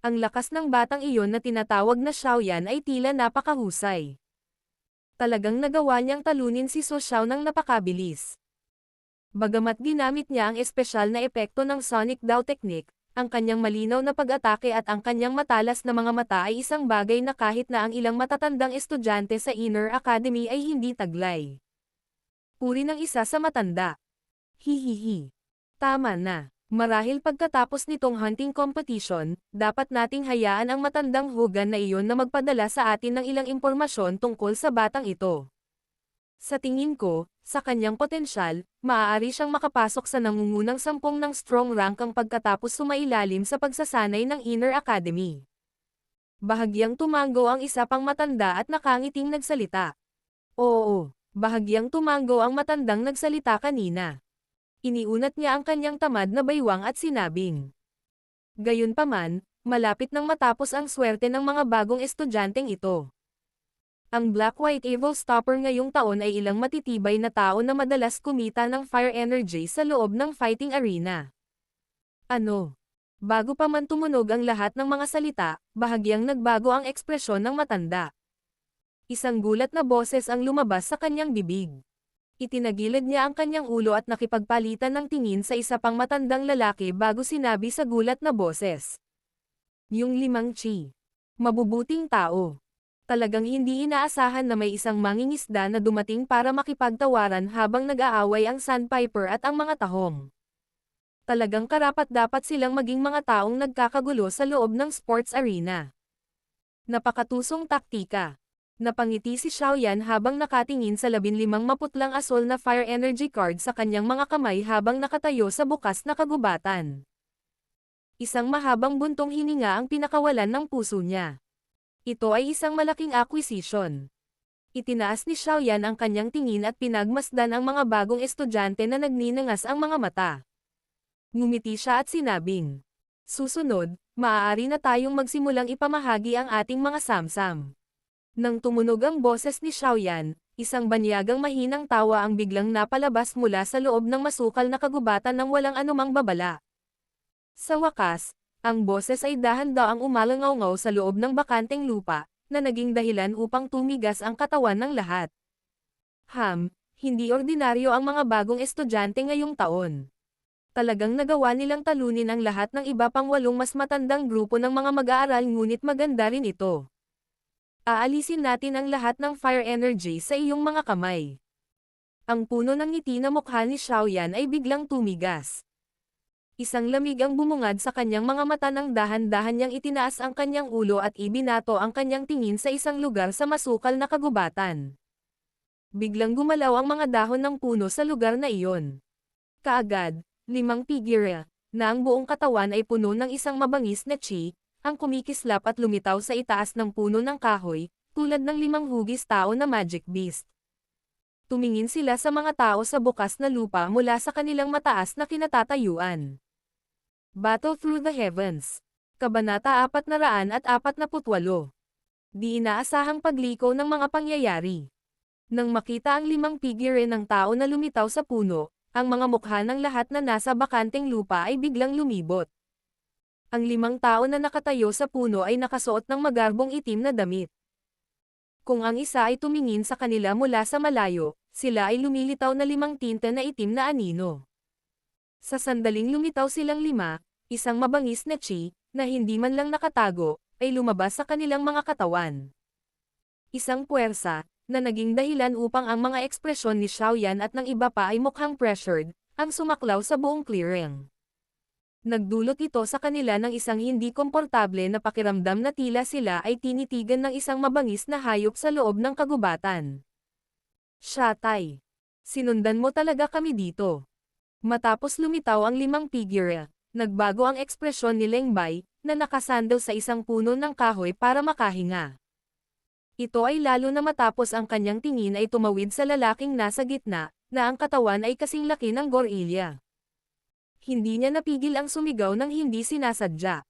Ang lakas ng batang iyon na tinatawag na Xiaoyan ay tila napakahusay. Talagang nagawa niyang talunin si Su Xiao ng napakabilis. Bagamat ginamit niya ang espesyal na epekto ng Sonic Dao Technique, ang kanyang malinaw na pag-atake at ang kanyang matalas na mga mata ay isang bagay na kahit na ang ilang matatandang estudyante sa Inner Academy ay hindi taglay. Puri ng isa sa matanda. Hihihi. Tama na. Marahil pagkatapos nitong hunting competition, dapat nating hayaan ang matandang Hogan na iyon na magpadala sa atin ng ilang impormasyon tungkol sa batang ito. Sa tingin ko, sa kanyang potensyal, maaari siyang makapasok sa nangungunang 10 ng strong rank ang pagkatapos sumailalim sa pagsasanay ng Inner Academy. Bahagyang tumango ang isa pang matanda at nakangiting nagsalita. Oo, bahagyang tumango ang matandang nagsalita kanina. Iniunat niya ang kanyang tamad na baywang at sinabing. Gayunpaman, malapit nang matapos ang swerte ng mga bagong estudyanteng ito. Ang Black-White Evil Stopper ngayong taon ay ilang matitibay na tao na madalas kumita ng fire energy sa loob ng fighting arena. Ano? Bago pa man tumunog ang lahat ng mga salita, bahagyang nagbago ang ekspresyon ng matanda. Isang gulat na boses ang lumabas sa kanyang bibig. Itinagilid niya ang kanyang ulo at nakipagpalitan ng tingin sa isa pang matandang lalaki bago sinabi sa gulat na boses. Yung 5 chi. Mabubuting tao. Talagang hindi inaasahan na may isang mangingisda na dumating para makipagtawaran habang nag-aaway ang sandpiper at ang mga tahong. Talagang karapat-dapat silang maging mga taong nagkakagulo sa loob ng sports arena. Napakatusong taktika. Napangiti si Xiaoyan habang nakatingin sa 15 maputlang asol na fire energy card sa kanyang mga kamay habang nakatayo sa bukas na kagubatan. Isang mahabang buntong hininga ang pinakawalan ng puso niya. Ito ay isang malaking acquisition. Itinaas ni Xiaoyan ang kanyang tingin at pinagmasdan ang mga bagong estudyante na nagninangas ang mga mata. Ngumiti siya at sinabing, "Susunod, maaari na tayong magsimulang ipamahagi ang ating mga samsam." Nang tumunog ang boses ni Xiaoyan, isang banyagang mahinang tawa ang biglang napalabas mula sa loob ng masukal na kagubatan ng walang anumang babala. Sa wakas, ang boses ay dahan-daang umalangaw-ngaw sa loob ng bakanteng lupa, na naging dahilan upang tumigas ang katawan ng lahat. Hindi ordinaryo ang mga bagong estudyante ngayong taon. Talagang nagawa nilang talunin ang lahat ng iba pang 8 mas matandang grupo ng mga mag-aaral ngunit maganda rin ito. Aalisin natin ang lahat ng fire energy sa iyong mga kamay. Ang puno ng ngiti na mukha ni Xiaoyan ay biglang tumigas. Isang lamig ang bumungad sa kanyang mga mata nang dahan-dahan niyang itinaas ang kanyang ulo at ibinato ang kanyang tingin sa isang lugar sa masukal na kagubatan. Biglang gumalaw ang mga dahon ng puno sa lugar na iyon. Kaagad, 5 figure, na ang buong katawan ay puno ng isang mabangis na chi, ang kumikislap at lumitaw sa itaas ng puno ng kahoy, tulad ng 5 hugis tao na magic beast. Tumingin sila sa mga tao sa bukas na lupa mula sa kanilang mataas na kinatatayuan. Battle Through the Heavens. Kabanata 448. Di inaasahang pagliko ng mga pangyayari. Nang makita ang 5 figure ng tao na lumitaw sa puno, ang mga mukha ng lahat na nasa bakanteng lupa ay biglang lumibot. Ang 5 tao na nakatayo sa puno ay nakasuot ng magarbong itim na damit. Kung ang isa ay tumingin sa kanila mula sa malayo, sila ay lumilitaw na 5 tinta na itim na anino. Sa sandaling lumitaw silang 5, isang mabangis na chi, na hindi man lang nakatago, ay lumabas sa kanilang mga katawan. Isang puwersa, na naging dahilan upang ang mga ekspresyon ni Xiaoyan at ng iba pa ay mukhang pressured, ang sumaklaw sa buong clearing. Nagdulot ito sa kanila ng isang hindi komportable na pakiramdam na tila sila ay tinitigan ng isang mabangis na hayop sa loob ng kagubatan. "Shatay, sinundan mo talaga kami dito." Matapos lumitaw ang 5 figure, nagbago ang ekspresyon ni Leng Bai, na nakasandal sa isang puno ng kahoy para makahinga. Ito ay lalo na matapos ang kanyang tingin ay tumawid sa lalaking nasa gitna, na ang katawan ay kasing laki ng gorilya. Hindi niya napigil ang sumigaw ng hindi sinasadya.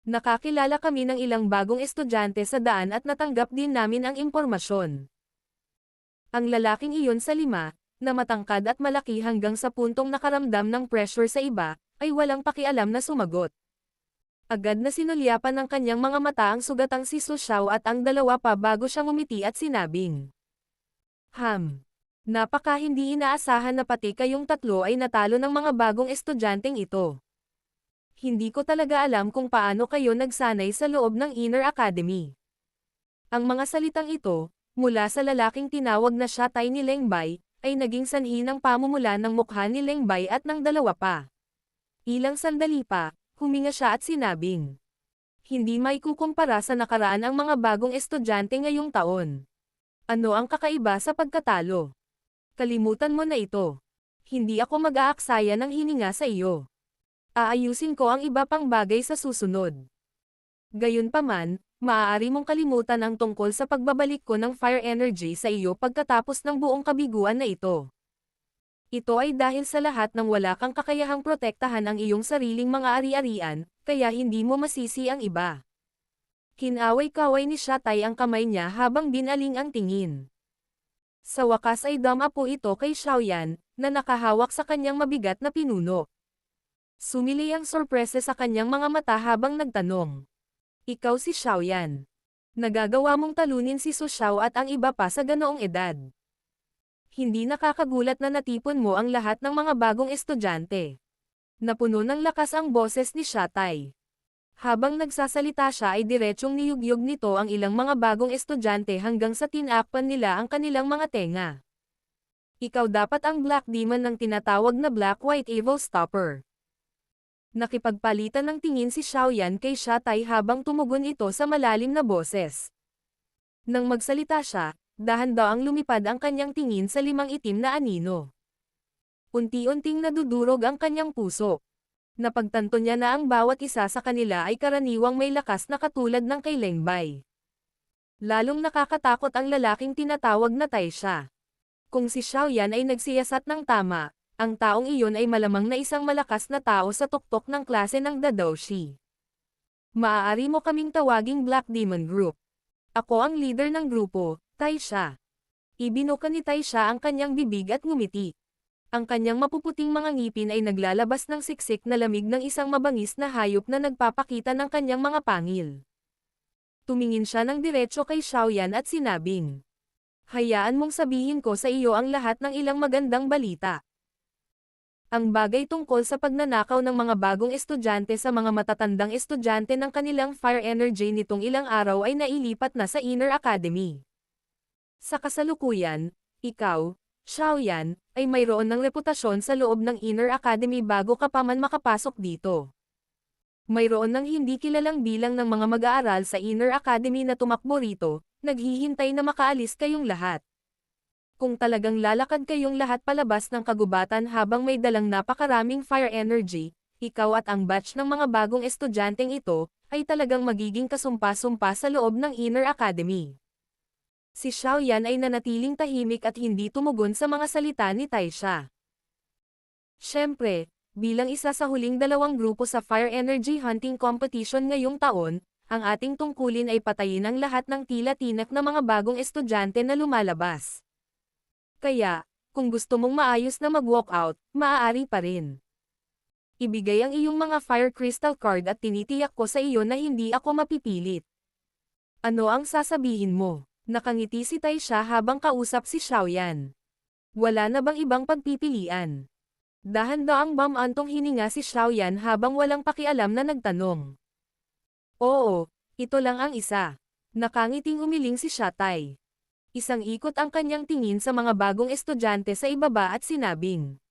"Nakakilala kami ng ilang bagong estudyante sa daan at natanggap din namin ang impormasyon." Ang lalaking iyon sa 5, na matangkad at malaki hanggang sa puntong nakaramdam ng pressure sa iba, ay walang pakialam na sumagot. Agad na sinulyapan ng kanyang mga mata ang sugatang si Su Xiao at ang dalawa pa bago siya ngumiti at sinabing, Napaka hindi inaasahan na pati kayong tatlo ay natalo ng mga bagong estudyanteng ito. Hindi ko talaga alam kung paano kayo nagsanay sa loob ng Inner Academy." Ang mga salitang ito, mula sa lalaking tinawag na Shatay ni Leng Bai, ay naging sanhi ng pamumula ng mukha ni Leng Bai at ng dalawa pa. Ilang sandali pa, huminga siya at sinabing, "Hindi maikukumpara sa nakaraan ang mga bagong estudyante ngayong taon. Ano ang kakaiba sa pagkatalo? Kalimutan mo na ito. Hindi ako mag-aaksaya ng hininga sa iyo. Aayusin ko ang iba pang bagay sa susunod. Gayunpaman, maaari mong kalimutan ang tungkol sa pagbabalik ko ng fire energy sa iyo pagkatapos ng buong kabiguan na ito. Ito ay dahil sa lahat ng wala kang kakayahang protektahan ang iyong sariling mga ari-arian, kaya hindi mo masisi ang iba." Kinaway-kaway ni Shatay ang kamay niya habang binaling ang tingin. Sa wakas ay dumapo ito kay Xiaoyan, na nakahawak sa kanyang mabigat na pinuno. Sumili ang sorpresa sa kanyang mga mata habang nagtanong, "Ikaw si Xiaoyan. Nagagawa mong talunin si Su Xiao at ang iba pa sa ganoong edad. Hindi nakakagulat na natipon mo ang lahat ng mga bagong estudyante." Napuno ng lakas ang boses ni Shatay. Habang nagsasalita siya ay diretsyong niyugyug nito ang ilang mga bagong estudyante hanggang sa tinakpan nila ang kanilang mga tenga. Ikaw dapat ang Black Demon ng tinatawag na Black White Evil Stopper. Nakipagpalitan ng tingin si Xiaoyan kay Shatai habang tumugon ito sa malalim na boses. Nang magsalita siya, dahan-daang lumipad ang kanyang tingin sa limang itim na anino. Unti-unting nadudurog ang kanyang puso. Napagtanto niya na ang bawat isa sa kanila ay karaniwang may lakas na katulad ng kay Lengbei. Lalong nakakatakot ang lalaking tinatawag na Taisha. Kung si Xiaoyan ay nagsiyasat ng tama, ang taong iyon ay malamang na isang malakas na tao sa tuktok ng klase ng Dadoushi. Maaari mo kaming tawaging Black Demon Group. Ako ang leader ng grupo, Taisha. Ibinuka ni Taisha ang kanyang bibig at ngumiti. Ang kanyang mapuputing mga ngipin ay naglalabas ng siksik na lamig ng isang mabangis na hayop na nagpapakita ng kanyang mga pangil. Tumingin siya ng diretsyo kay Xiaoyan at sinabing, "Hayaan mong sabihin ko sa iyo ang lahat ng ilang magandang balita." Ang bagay tungkol sa pagnanakaw ng mga bagong estudyante sa mga matatandang estudyante ng kanilang fire energy nitong ilang araw ay nailipat na sa Inner Academy. Sa kasalukuyan, ikaw, Xiaoyan, ay mayroon ng reputasyon sa loob ng Inner Academy bago ka pa man makapasok dito. Mayroon ng hindi kilalang bilang ng mga mag-aaral sa Inner Academy na tumakbo rito, naghihintay na makaalis kayong lahat. Kung talagang lalakad kayong lahat palabas ng kagubatan habang may dalang napakaraming fire energy, ikaw at ang batch ng mga bagong estudyanteng ito, ay talagang magiging kasumpa-sumpa sa loob ng Inner Academy. Si Xiaoyan ay nanatiling tahimik at hindi tumugon sa mga salita ni Taisha. Siyempre, bilang isa sa huling dalawang grupo sa Fire Energy Hunting Competition ngayong taon, ang ating tungkulin ay patayin ang lahat ng tila tinak na mga bagong estudyante na lumalabas. Kaya, kung gusto mong maayos na mag-walk out, maaari pa rin. Ibigay ang iyong mga Fire Crystal Card at tinitiyak ko sa iyo na hindi ako mapipilit. Ano ang sasabihin mo? Nakangiti si Taisha habang kausap si Xiaoyan. Wala na bang ibang pagpipilian? Dahan-daang bumantong hininga si Xiaoyan habang walang pakialam na nagtanong. Oo, ito lang ang isa. Nakangiting umiling si Shatai. Isang ikot ang kanyang tingin sa mga bagong estudyante sa ibaba at sinabing,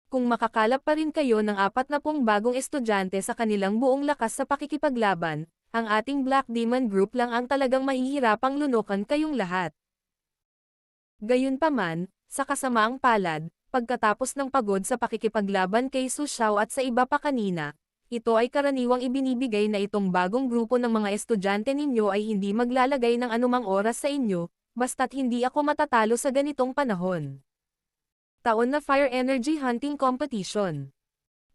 "Kung makakalap pa rin kayo ng 40 bagong estudyante sa kanilang buong lakas sa pakikipaglaban, ang ating Black Demon Group lang ang talagang mahihirapang lunukan kayong lahat." Gayunpaman, sa kasamaang palad, pagkatapos ng pagod sa pakikipaglaban kay Su Xiao at sa iba pa kanina, ito ay karaniwang ibinibigay na itong bagong grupo ng mga estudyante ninyo ay hindi maglalagay ng anumang oras sa inyo, basta't hindi ako matatalo sa ganitong panahon. Taon na Fire Energy Hunting Competition.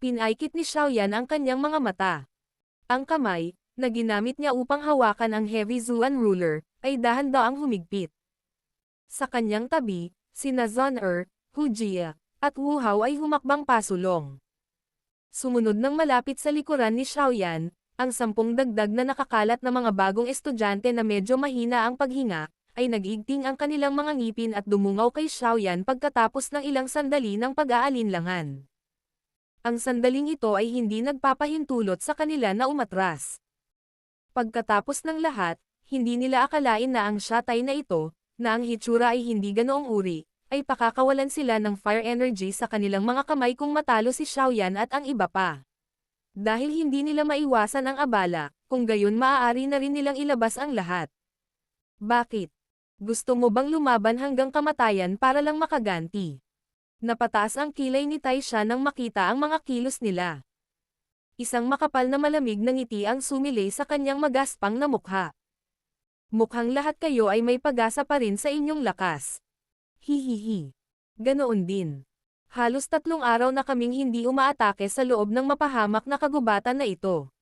Pinaikit ni Xiaoyan ang kanyang mga mata. Ang kamay, na ginamit niya upang hawakan ang Heavy Zuan Ruler, ay dahan-daang humigpit. Sa kanyang tabi, sina Zon Hu Jia, at Wu Hao ay humakbang pasulong. Sumunod ng malapit sa likuran ni Xiaoyan, ang 10 dagdag na nakakalat na mga bagong estudyante na medyo mahina ang paghinga, ay nag-igting ang kanilang mga ngipin at dumungaw kay Xiaoyan pagkatapos ng ilang sandali ng pag-aalinlangan. Ang sandaling ito ay hindi nagpapahintulot sa kanila na umatras. Pagkatapos ng lahat, hindi nila akalain na ang Shatai na ito, na ang hitsura ay hindi ganoong uri, ay pakakawalan sila ng fire energy sa kanilang mga kamay kung matalo si Xiaoyan at ang iba pa. Dahil hindi nila maiwasan ang abala, kung gayon maaari na rin nilang ilabas ang lahat. Bakit? Gusto mo bang lumaban hanggang kamatayan para lang makaganti? Napataas ang kilay ni Taisha nang makita ang mga kilos nila. Isang makapal na malamig na ngiti ang sumilay sa kanyang magaspang na mukha. Mukhang lahat kayo ay may pag-asa pa rin sa inyong lakas. Hihihi. Ganoon din. Halos 3 araw na kaming hindi umaatake sa loob ng mapahamak na kagubatan na ito.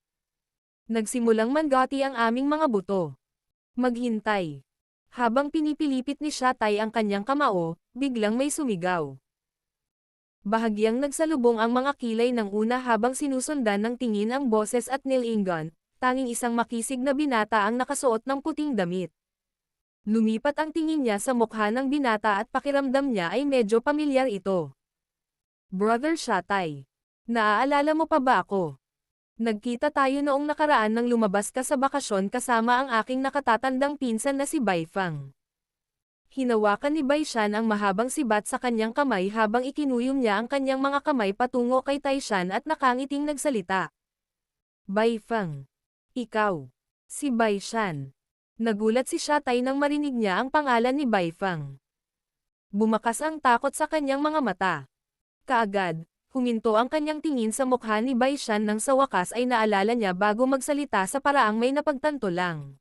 Nagsimulang manggati ang aming mga buto. Maghintay. Habang pinipilipit ni Shatai ang kanyang kamao, biglang may sumigaw. Bahagyang nagsalubong ang mga kilay ng una habang sinusundan ng tingin ang boses at nilingan, tanging isang makisig na binata ang nakasuot ng puting damit. Lumipat ang tingin niya sa mukha ng binata at pakiramdam niya ay medyo pamilyar ito. Brother Shatai. Naaalala mo pa ba ako? Nagkita tayo noong nakaraan nang lumabas ka sa bakasyon kasama ang aking nakatatandang pinsan na si Bai Fang. Hinawakan ni Bai Shan ang mahabang sibat sa kanyang kamay habang ikinuyom niya ang kanyang mga kamay patungo kay Tai Shan at nakangiting nagsalita. Bai Fang. Ikaw. Si Bai Shan. Nagulat si Shatay nang marinig niya ang pangalan ni Bai Fang. Bumakas ang takot sa kanyang mga mata. Kaagad, huminto ang kanyang tingin sa mukha ni Bai Shan nang sa wakas ay naalala niya bago magsalita sa paraang may napagtanto lang.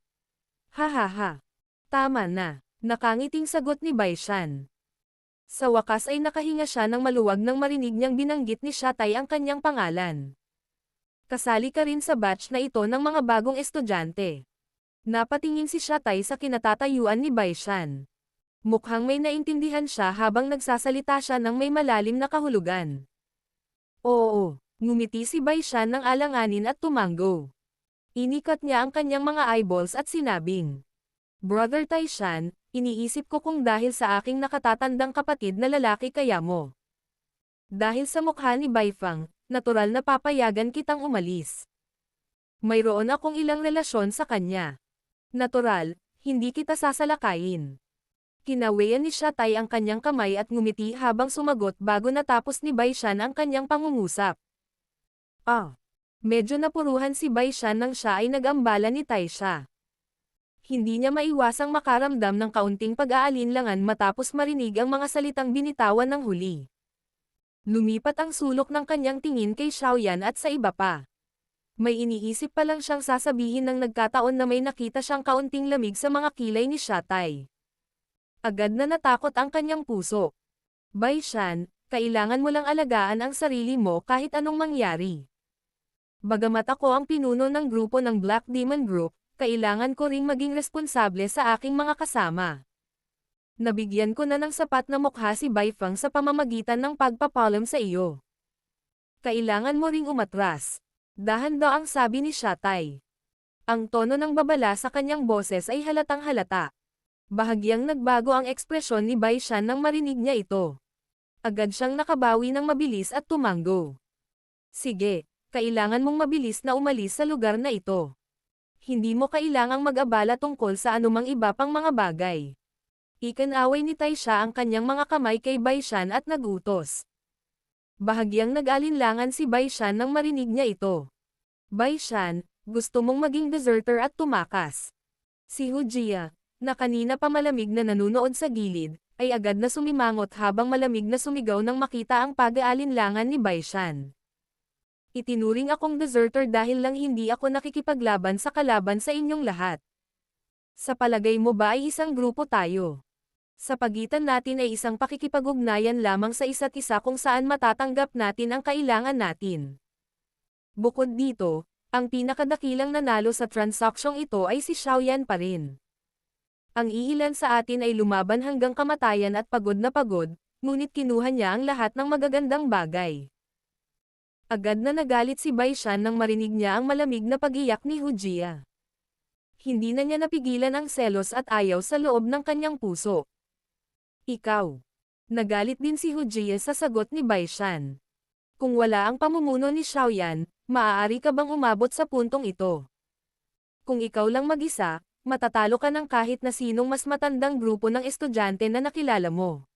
Hahaha. Tama na. Nakangiting sagot ni Bai Shan. Sa wakas ay nakahinga siya ng maluwag nang marinig niyang binanggit ni Shatay ang kanyang pangalan. Kasali ka rin sa batch na ito ng mga bagong estudyante. Napatingin si Shatay sa kinatatayuan ni Bai Shan. Mukhang may naintindihan siya habang nagsasalita siya ng may malalim na kahulugan. Oo, ngumiti si Bai Shan ng alanganin at tumango. Inikat niya ang kanyang mga eyeballs at sinabing, Brother Tai Shan, iniisip ko kung dahil sa aking nakatatandang kapatid na lalaki kaya mo. Dahil sa mukha ni Bai Fang, natural na papayagan kitang umalis. Mayroon akong ilang relasyon sa kanya. Natural, hindi kita sasalakayin. Kinawayan ni Shatay ang kanyang kamay at ngumiti habang sumagot bago natapos ni Bai Shan ang kanyang pangungusap. Medyo napuruhan si Bai Shan nang siya ay nag-ambala ni Tai Sha. Hindi niya maiwasang makaramdam ng kaunting pag-aalinlangan matapos marinig ang mga salitang binitawan ng huli. Lumipat ang sulok ng kanyang tingin kay Xiaoyan at sa iba pa. May iniisip pa lang siyang sasabihin nang nagkataon na may nakita siyang kaunting lamig sa mga kilay ni Shatay. Agad na natakot ang kanyang puso. Bai Shan, kailangan mo lang alagaan ang sarili mo kahit anong mangyari. Bagamat ako ang pinuno ng grupo ng Black Demon Group, kailangan ko ring maging responsable sa aking mga kasama. Nabigyan ko na ng sapat na mukha si Bai Fang sa pamamagitan ng pagpapalam sa iyo. Kailangan mo ring umatras. Dahan-dahan ang sabi ni Shatay. Ang tono ng babala sa kanyang boses ay halatang halata. Bahagyang nagbago ang ekspresyon ni Bai Shan nang marinig niya ito. Agad siyang nakabawi ng mabilis at tumango. Sige, kailangan mong mabilis na umalis sa lugar na ito. Hindi mo kailangang mag-abala tungkol sa anumang iba pang mga bagay. Ikinaway ni Tai Sha ang kanyang mga kamay kay Bai Shan at nagutos. Bahagyang nag-alinlangan si Bai Shan nang marinig niya ito. Bai Shan, gusto mong maging deserter at tumakas. Si Hu Jia, na kanina pa malamig na nanunood sa gilid, ay agad na sumimangot habang malamig na sumigaw nang makita ang pag-aalinlangan ni Bai Shan. Itinuring akong deserter dahil lang hindi ako nakikipaglaban sa kalaban sa inyong lahat. Sa palagay mo ba ay isang grupo tayo? Sa pagitan natin ay isang pakikipag-ugnayan lamang sa isa't isa kung saan matatanggap natin ang kailangan natin. Bukod dito, ang pinakadakilang nanalo sa transaksyong ito ay si Xiaoyan pa rin. Ang iilan sa atin ay lumaban hanggang kamatayan at pagod na pagod, ngunit kinuha niya ang lahat ng magagandang bagay. Agad na nagalit si Bai Shan nang marinig niya ang malamig na pag-iyak ni Hu Jia. Hindi na niya napigilan ang selos at ayaw sa loob ng kanyang puso. Ikaw. Nagalit din si Hu Jia sa sagot ni Bai Shan. Kung wala ang pamumuno ni Xiaoyan, maaari ka bang umabot sa puntong ito? Kung ikaw lang mag-isa, matatalo ka ng kahit na sinong mas matandang grupo ng estudyante na nakilala mo.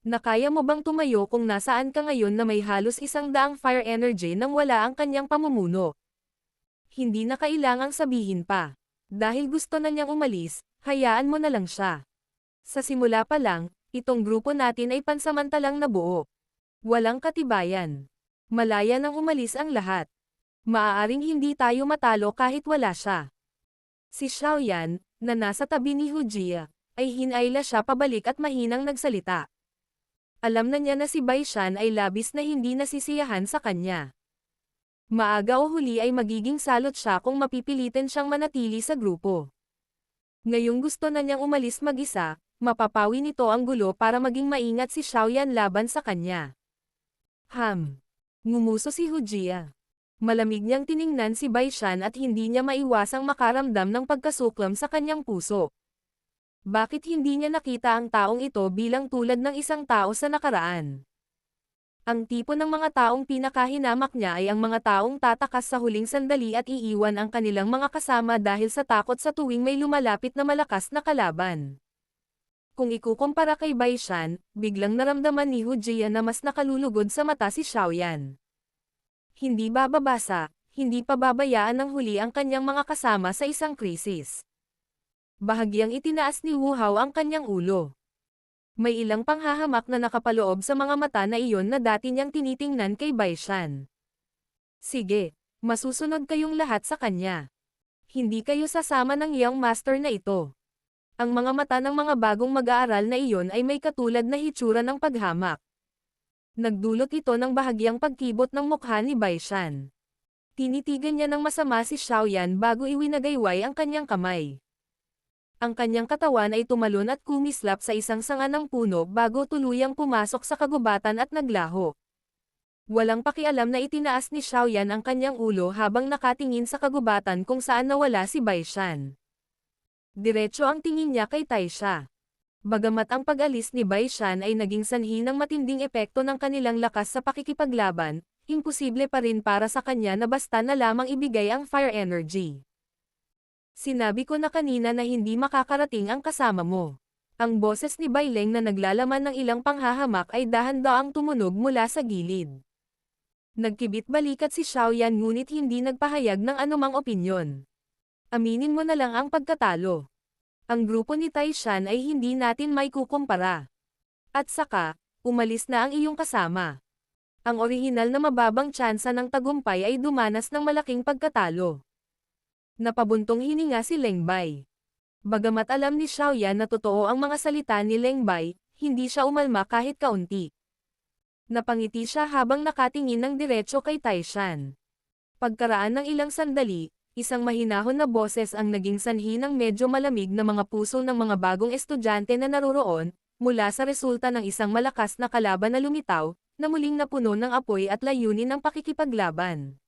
Nakaya mo bang tumayo kung nasaan ka ngayon na may halos 100 fire energy nang wala ang kanyang pamumuno? Hindi na kailangang sabihin pa. Dahil gusto na niyang umalis, hayaan mo na lang siya. Sa simula pa lang, itong grupo natin ay pansamantalang nabuo. Walang katibayan. Malaya nang umalis ang lahat. Maaaring hindi tayo matalo kahit wala siya. Si Xiaoyan, na nasa tabi ni Hu Jia, ay hinayla siya pabalik at mahinang nagsalita. Alam na niya na si Bai Shan ay labis na hindi nasisiyahan sa kanya. Maaga o huli ay magiging salot siya kung mapipilitin siyang manatili sa grupo. Ngayong gusto na niyang umalis mag-isa, mapapawi nito ang gulo para maging maingat si Xiaoyan laban sa kanya. Ngumuso si Hu Jia. Malamig niyang tiningnan si Bai Shan at hindi niya maiwasang makaramdam ng pagkasuklam sa kanyang puso. Bakit hindi niya nakita ang taong ito bilang tulad ng isang tao sa nakaraan? Ang tipo ng mga taong pinakahinamak niya ay ang mga taong tatakas sa huling sandali at iiwan ang kanilang mga kasama dahil sa takot sa tuwing may lumalapit na malakas na kalaban. Kung ikukumpara kay Bai Shan, biglang naramdaman ni Hu Jia na mas nakalulugod sa mata si Xiaoyan. Hindi bababasa, hindi pababayaan ng huli ang kanyang mga kasama sa isang krisis. Bahagyang itinaas ni Wu Hao ang kanyang ulo. May ilang panghahamak na nakapaloob sa mga mata na iyon na dati niyang tinitingnan kay Bai Shan. Sige, masusunod kayong lahat sa kanya. Hindi kayo sasama ng young master na ito. Ang mga mata ng mga bagong mag-aaral na iyon ay may katulad na hitsura ng paghamak. Nagdulot ito ng bahagyang pagkibot ng mukha ni Bai Shan. Tinitigan niya ng masama si Xiaoyan bago iwinagayway ang kanyang kamay. Ang kanyang katawan ay tumalon at kumislap sa isang sanga ng puno bago tuluyang pumasok sa kagubatan at naglaho. Walang pakialam na itinaas ni Xiaoyan ang kanyang ulo habang nakatingin sa kagubatan kung saan nawala si Bai Shan. Diretso ang tingin niya kay Taisha. Bagamat ang pag-alis ni Bai Shan ay naging sanhi ng matinding epekto ng kanilang lakas sa pakikipaglaban, imposible pa rin para sa kanya na basta na lamang ibigay ang fire energy. Sinabi ko na kanina na hindi makakarating ang kasama mo. Ang boses ni Bai Leng na naglalaman ng ilang panghahamak ay dahan-daang tumunog mula sa gilid. Nagkibit balikat si Xiaoyan ngunit hindi nagpahayag ng anumang opinyon. Aminin mo na lang ang pagkatalo. Ang grupo ni Taishan ay hindi natin may kukumpara. At saka, umalis na ang iyong kasama. Ang orihinal na mababang tsansa ng tagumpay ay dumanas ng malaking pagkatalo. Napabuntong hininga si Leng Bai. Bagamat alam ni Xiaoyan na totoo ang mga salita ni Leng Bai, hindi siya umalma kahit kaunti. Napangiti siya habang nakatingin ng diretso kay Taishan. Pagkaraan ng ilang sandali, isang mahinahon na boses ang naging sanhi ng medyo malamig na mga puso ng mga bagong estudyante na naroroon, mula sa resulta ng isang malakas na kalaban na lumitaw, na muling napuno ng apoy at layunin ng pakikipaglaban.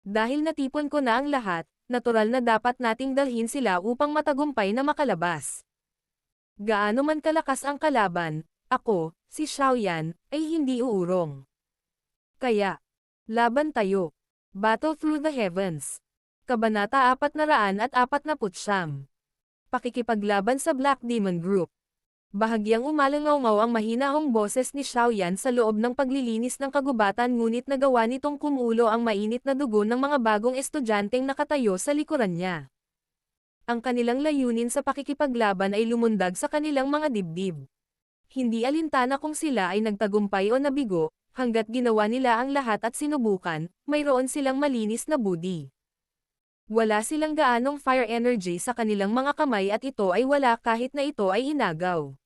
Dahil natipon ko na ang lahat, natural na dapat nating dalhin sila upang matagumpay na makalabas. Gaano man kalakas ang kalaban, ako, si Xiaoyan, ay hindi uurong. Kaya, laban tayo. Battle through the heavens. Kabanata 449. Pakikipaglaban sa Black Demon Group. Bahagyang umalangaw-ngaw ang mahinahong boses ni Xiaoyan sa loob ng paglilinis ng kagubatan ngunit nagawa nitong kumulo ang mainit na dugo ng mga bagong estudyanteng nakatayo sa likuran niya. Ang kanilang layunin sa pakikipaglaban ay lumundag sa kanilang mga dibdib. Hindi alintana kung sila ay nagtagumpay o nabigo, hanggat ginawa nila ang lahat at sinubukan, mayroon silang malinis na budi. Wala silang gaanong fire energy sa kanilang mga kamay at ito ay wala kahit na ito ay inagaw.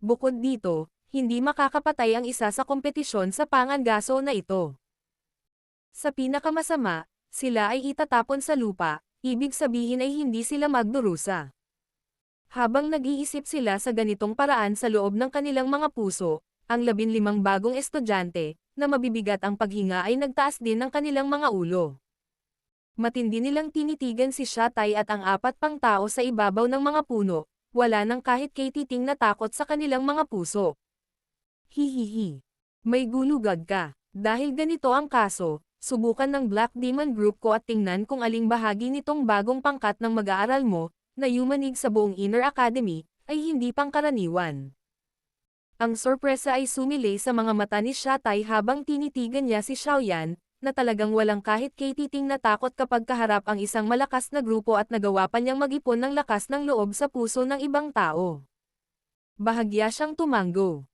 Bukod dito, hindi makakapatay ang isa sa kompetisyon sa pangangaso na ito. Sa pinakamasama, sila ay itatapon sa lupa, ibig sabihin ay hindi sila magdurusa. Habang nag-iisip sila sa ganitong paraan sa loob ng kanilang mga puso, ang 15 bagong estudyante, na mabibigat ang paghinga ay nagtaas din ng kanilang mga ulo. Matindi nilang tinitigan si Shatay at ang 4 pang tao sa ibabaw ng mga puno, wala nang kahit katiting na takot sa kanilang mga puso. Hihihi. May gulugad ka. Dahil ganito ang kaso, subukan ng Black Demon Group ko at tingnan kung aling bahagi nitong bagong pangkat ng mag-aaral mo, na yumanig sa buong Inner Academy, ay hindi pangkaraniwan. Ang sorpresa ay sumilay sa mga mata ni Shatay habang tinitigan niya si Xiaoyan, na talagang walang kahit katiting na takot kapag kaharap ang isang malakas na grupo at nagawa pa niyang mag-ipon ng lakas ng loob sa puso ng ibang tao. Bahagya siyang tumango.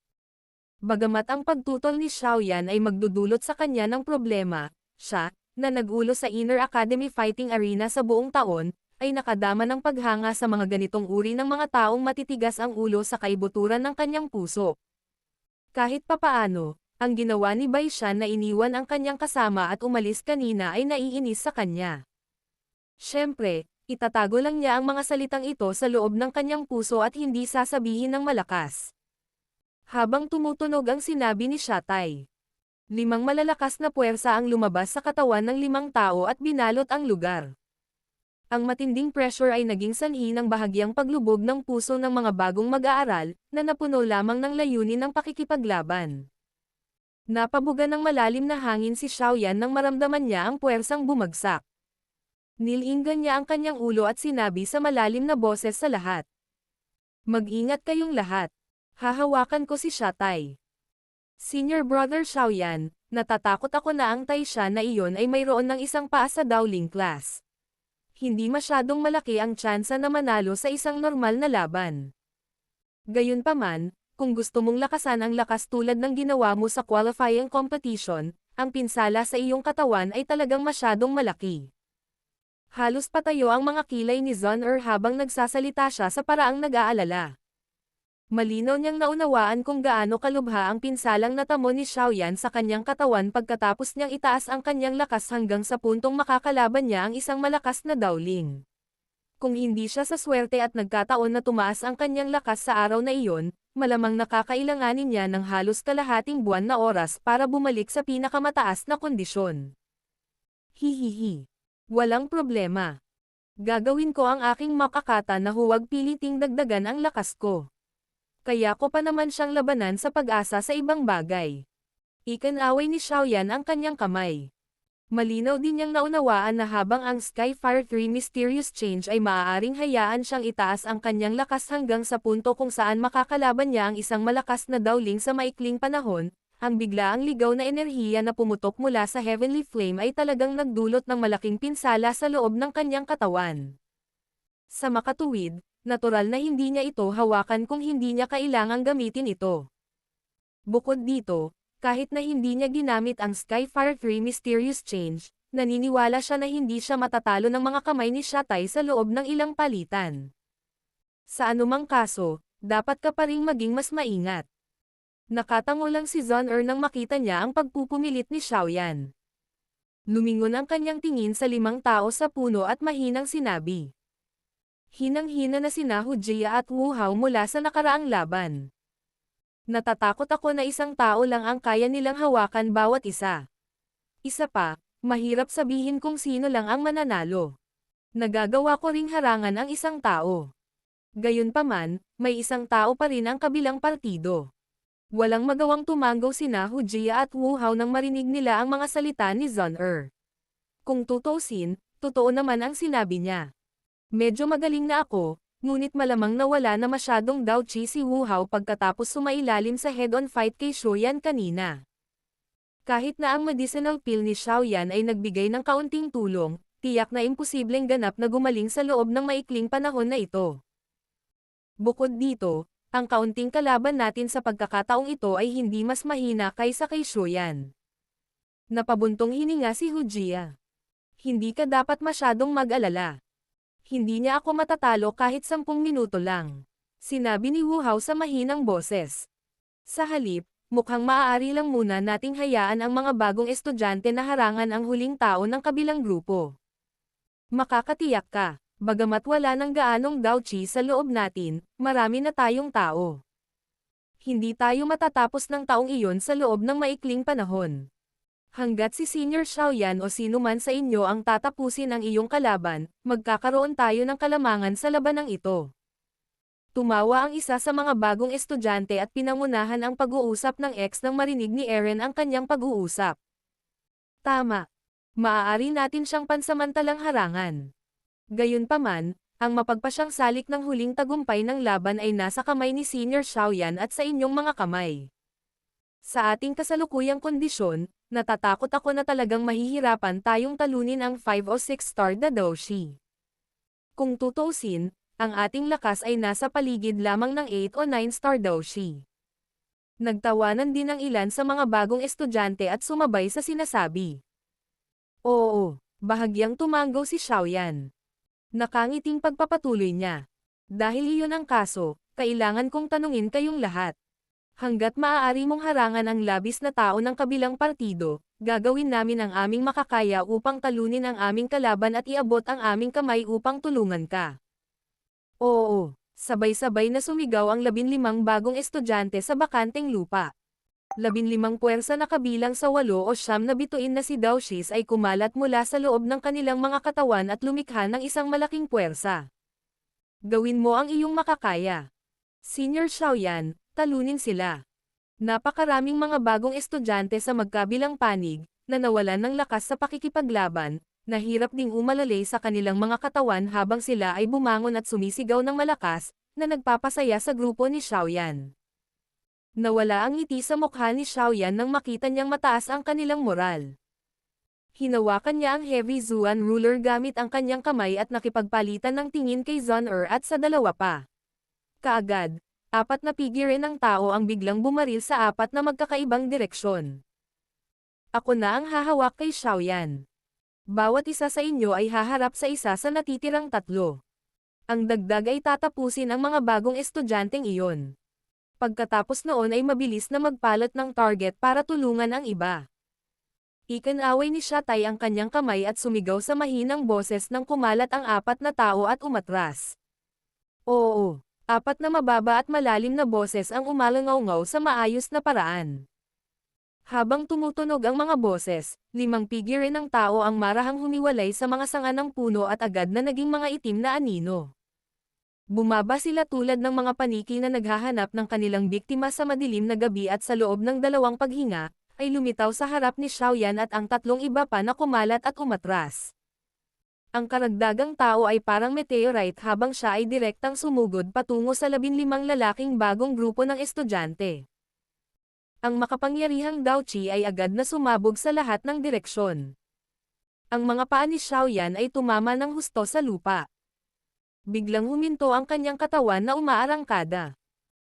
Bagamat ang pagtutol ni Xiaoyan ay magdudulot sa kanya ng problema, siya, na nag-ulo sa Inner Academy Fighting Arena sa buong taon, ay nakadama ng paghanga sa mga ganitong uri ng mga taong matitigas ang ulo sa kaibuturan ng kanyang puso. Kahit papaano, ang ginawa ni Bai Shan na iniwan ang kanyang kasama at umalis kanina ay naiinis sa kanya. Siyempre, itatago lang niya ang mga salitang ito sa loob ng kanyang puso at hindi sasabihin ng malakas. Habang tumutunog ang sinabi ni Shatay. 5 malalakas na puwersa ang lumabas sa katawan ng 5 tao at binalot ang lugar. Ang matinding pressure ay naging sanhi ng bahagyang paglubog ng puso ng mga bagong mag-aaral, na napuno lamang ng layunin ng pakikipaglaban. Napabuga ng malalim na hangin si Xiaoyan nang maramdaman niya ang puwersang bumagsak. Nilinggan niya ang kanyang ulo at sinabi sa malalim na boses sa lahat. Mag-ingat kayong lahat. Hahawakan ko si Shatay. Senior Brother Xiaoyan, natatakot ako na ang Taisha na iyon ay mayroon ng isang paa sa Dowling class. Hindi masyadong malaki ang tsansa na manalo sa isang normal na laban. Gayunpaman, kung gusto mong lakasan ang lakas tulad ng ginawa mo sa qualifying competition, ang pinsala sa iyong katawan ay talagang masyadong malaki. Halos patayo ang mga kilay ni Zon habang nagsasalita siya sa paraang nag-aalala. Malinaw niyang naunawaan kung gaano kalubha ang pinsalang natamo ni Xiaoyan sa kanyang katawan pagkatapos niyang itaas ang kanyang lakas hanggang sa puntong makakalaban niya ang isang malakas na Dowling. Kung hindi siya sa swerte at nagkataon na tumaas ang kanyang lakas sa araw na iyon, malamang nakakailanganin niya ng halos kalahating buwan na oras para bumalik sa pinakamataas na kondisyon. Hihihi. Walang problema. Gagawin ko ang aking makakata na huwag piliting dagdagan ang lakas ko. Kaya ko pa naman siyang labanan sa pag-asa sa ibang bagay. Ikinaway ni Xiaoyan ang kanyang kamay. Malinaw din niyang naunawaan na habang ang Skyfire 3 Mysterious Change ay maaaring hayaan siyang itaas ang kanyang lakas hanggang sa punto kung saan makakalaban niya ang isang malakas na Dowling sa maikling panahon, ang biglaang ligaw na enerhiya na pumutok mula sa Heavenly Flame ay talagang nagdulot ng malaking pinsala sa loob ng kanyang katawan. Sa makatuwid, natural na hindi niya ito hawakan kung hindi niya kailangang gamitin ito. Bukod dito, kahit na hindi niya ginamit ang Skyfire 3 Mysterious Change, naniniwala siya na hindi siya matatalo ng mga kamay ni Shatay sa loob ng ilang palitan. Sa anumang kaso, dapat ka pa ring maging mas maingat. Nakatango lang si Zon nang makita niya ang pagpupumilit ni Xiaoyan. Lumingon ang kanyang tingin sa 5 tao sa puno at mahinang sinabi. Hinang-hina na sina Hujia at Wu Hao mula sa nakaraang laban. Natatakot ako na isang tao lang ang kaya nilang hawakan bawat isa. Isa pa, mahirap sabihin kung sino lang ang mananalo. Nagagawa ko ring harangan ang isang tao. Gayunpaman, may isang tao pa rin ang kabilang partido. Walang magawang tumanggaw sina Hujia at Wu Hao nang marinig nila ang mga salita ni Zon. Kung tutuusin, totoo naman ang sinabi niya. Medyo magaling na ako, ngunit malamang nawala na masyadong douchi si Wu Hao pagkatapos sumailalim sa head-on fight kay Xiaoyan kanina. Kahit na ang medicinal pill ni Xiaoyan ay nagbigay ng kaunting tulong, tiyak na imposibleng ganap na gumaling sa loob ng maikling panahon na ito. Bukod dito, ang kaunting kalaban natin sa pagkakataong ito ay hindi mas mahina kaysa kay Xiaoyan. Napabuntong hininga si Hujia. Hindi ka dapat masyadong mag-alala. Hindi niya ako matatalo kahit 10 minuto lang. Sinabi ni Wu Hao sa mahinang boses. Sa halip, mukhang maaari lang muna nating hayaan ang mga bagong estudyante na harangan ang huling tao ng kabilang grupo. Makakatiyak ka, bagamat wala ng gaanong douchi sa loob natin, marami na tayong tao. Hindi tayo matatapos ng taong iyon sa loob ng maikling panahon. Hanggat si Senior Xiaoyan o sino man sa inyo ang tatapusin ang iyong kalaban, magkakaroon tayo ng kalamangan sa labanang ito. Tumawa ang isa sa mga bagong estudyante at pinangunahan ang pag-uusap ng ex nang marinig ni Eren ang kanyang pag-uusap. Tama. Maaari natin siyang pansamantalang harangan. Gayunpaman, ang mapagpasyang salik ng huling tagumpay ng laban ay nasa kamay ni Senior Xiaoyan at sa inyong mga kamay. Sa ating kasalukuyang kondisyon, natatakot ako na talagang mahihirapan tayong talunin ang 5 o 6 star na douchi. Kung tutuusin, ang ating lakas ay nasa paligid lamang ng 8 o 9 star douchi. Nagtawanan din ang ilan sa mga bagong estudyante at sumabay sa sinasabi. Oo, bahagyang tumanggaw si Xiaoyan. Nakangiting pagpapatuloy niya. Dahil iyon ang kaso, kailangan kong tanungin kayong lahat. Hanggat maaari mong harangan ang labis na tao ng kabilang partido, gagawin namin ang aming makakaya upang talunin ang aming kalaban at iabot ang aming kamay upang tulungan ka. Oo, sabay-sabay na sumigaw ang 15 bagong estudyante sa bakanteng lupa. 15 puwersa na kabilang sa 8 o 9 na bituin na si Daoshis ay kumalat mula sa loob ng kanilang mga katawan at lumikha ng isang malaking puwersa. Gawin mo ang iyong makakaya. Senior Xiaoyan, talunin sila. Napakaraming mga bagong estudyante sa magkabilang panig, na nawalan ng lakas sa pakikipaglaban, nahirap ding umalalay sa kanilang mga katawan habang sila ay bumangon at sumisigaw ng malakas, na nagpapasaya sa grupo ni Xiaoyan. Nawala ang ngiti sa mukha ni Xiaoyan nang makita niyang mataas ang kanilang moral. Hinawakan niya ang heavy Zuan ruler gamit ang kanyang kamay at nakipagpalitan ng tingin kay Zun-Er at sa dalawa pa. Kaagad, 4 na figure ng tao ang biglang bumaril sa 4 na magkakaibang direksyon. Ako na ang hahawak kay Xiaoyan. Bawat isa sa inyo ay haharap sa isa sa natitirang 3. Ang dagdag ay tatapusin ang mga bagong estudyanteng iyon. Pagkatapos noon ay mabilis na magpalat ng target para tulungan ang iba. Ikinaway ni Shatay ang kanyang kamay at sumigaw sa mahinang boses nang kumalat ang 4 na tao at umatras. Oo, 4 na mababa at malalim na boses ang umalangaw-ngaw sa maayos na paraan. Habang tumutunog ang mga boses, 5 figure ng tao ang marahang humiwalay sa mga sanga ng puno at agad na naging mga itim na anino. Bumaba sila tulad ng mga paniki na naghahanap ng kanilang biktima sa madilim na gabi at sa loob ng 2 paghinga, ay lumitaw sa harap ni Xiaoyan at ang 3 iba pa na kumalat at umatras. Ang karagdagang tao ay parang meteorite habang siya ay direktang sumugod patungo sa 15 lalaking bagong grupo ng estudyante. Ang makapangyarihang Daochi ay agad na sumabog sa lahat ng direksyon. Ang mga paa ni Xiaoyan ay tumama ng husto sa lupa. Biglang huminto ang kanyang katawan na umaarangkada.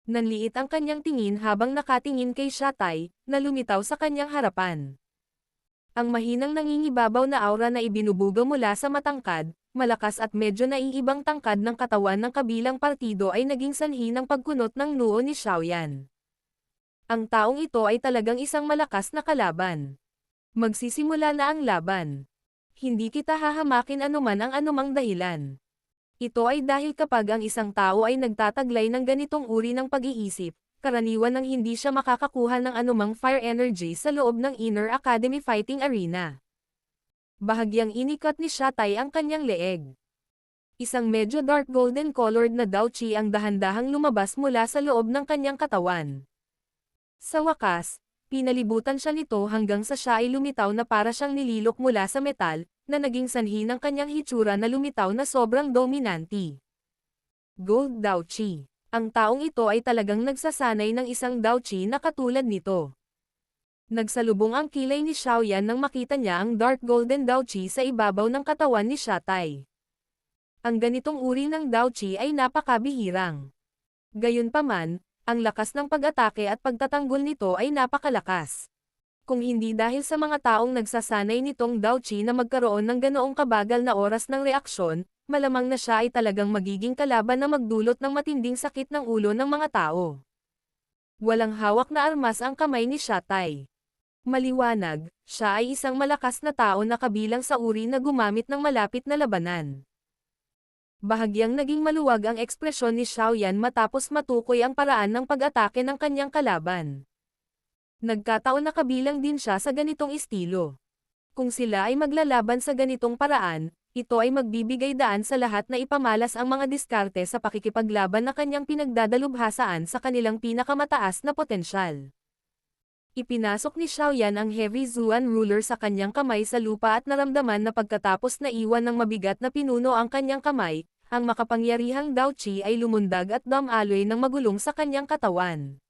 Nanliit ang kanyang tingin habang nakatingin kay Shatay, na lumitaw sa kanyang harapan. Ang mahinang nangingibabaw na aura na ibinubuga mula sa matangkad, malakas at medyo naiibang tangkad ng katawan ng kabilang partido ay naging sanhi ng pagkunot ng noo ni Xiaoyan. Ang taong ito ay talagang isang malakas na kalaban. Magsisimula na ang laban. Hindi kita hahamakin anuman ang anumang dahilan. Ito ay dahil kapag ang isang tao ay nagtataglay ng ganitong uri ng pag-iisip, karaniwan nang hindi siya makakakuha ng anumang fire energy sa loob ng Inner Academy Fighting Arena. Bahagyang inikat ni Shatay ang kanyang leeg. Isang medyo dark golden colored na Daochi ang dahan-dahang lumabas mula sa loob ng kanyang katawan. Sa wakas, pinalibutan siya nito hanggang sa siya ay lumitaw na para siyang nililok mula sa metal, na naging sanhi ng kanyang hitsura na lumitaw na sobrang dominante. Gold Daochi. Ang taong ito ay talagang nagsasanay ng isang Daochi na katulad nito. Nagsalubong ang kilay ni Xiaoyan nang makita niya ang dark golden Daochi sa ibabaw ng katawan ni Shatay. Ang ganitong uri ng Daochi ay napakabihirang. Gayunpaman, ang lakas ng pag-atake at pagtatanggol nito ay napakalakas. Kung hindi dahil sa mga taong nagsasanay nitong Daochi na magkaroon ng ganoong kabagal na oras ng reaksyon, malamang na siya ay talagang magiging kalaban na magdulot ng matinding sakit ng ulo ng mga tao. Walang hawak na armas ang kamay ni Shatay. Maliwanag, siya ay isang malakas na tao na kabilang sa uri na gumamit ng malapit na labanan. Bahagyang naging maluwag ang ekspresyon ni Xiaoyan matapos matukoy ang paraan ng pag-atake ng kanyang kalaban. Nagkataon na kabilang din siya sa ganitong estilo. Kung sila ay maglalaban sa ganitong paraan, ito ay magbibigay daan sa lahat na ipamalas ang mga diskarte sa pakikipaglaban na kanyang pinagdadalubhasaan sa kanilang pinakamataas na potensyal. Ipinasok ni Xiaoyan ang heavy Zuan ruler sa kanyang kamay sa lupa at naramdaman na pagkatapos na iwan ng mabigat na pinuno ang kanyang kamay, ang makapangyarihang Daochi ay lumundag at dumaloy ng magulong sa kanyang katawan.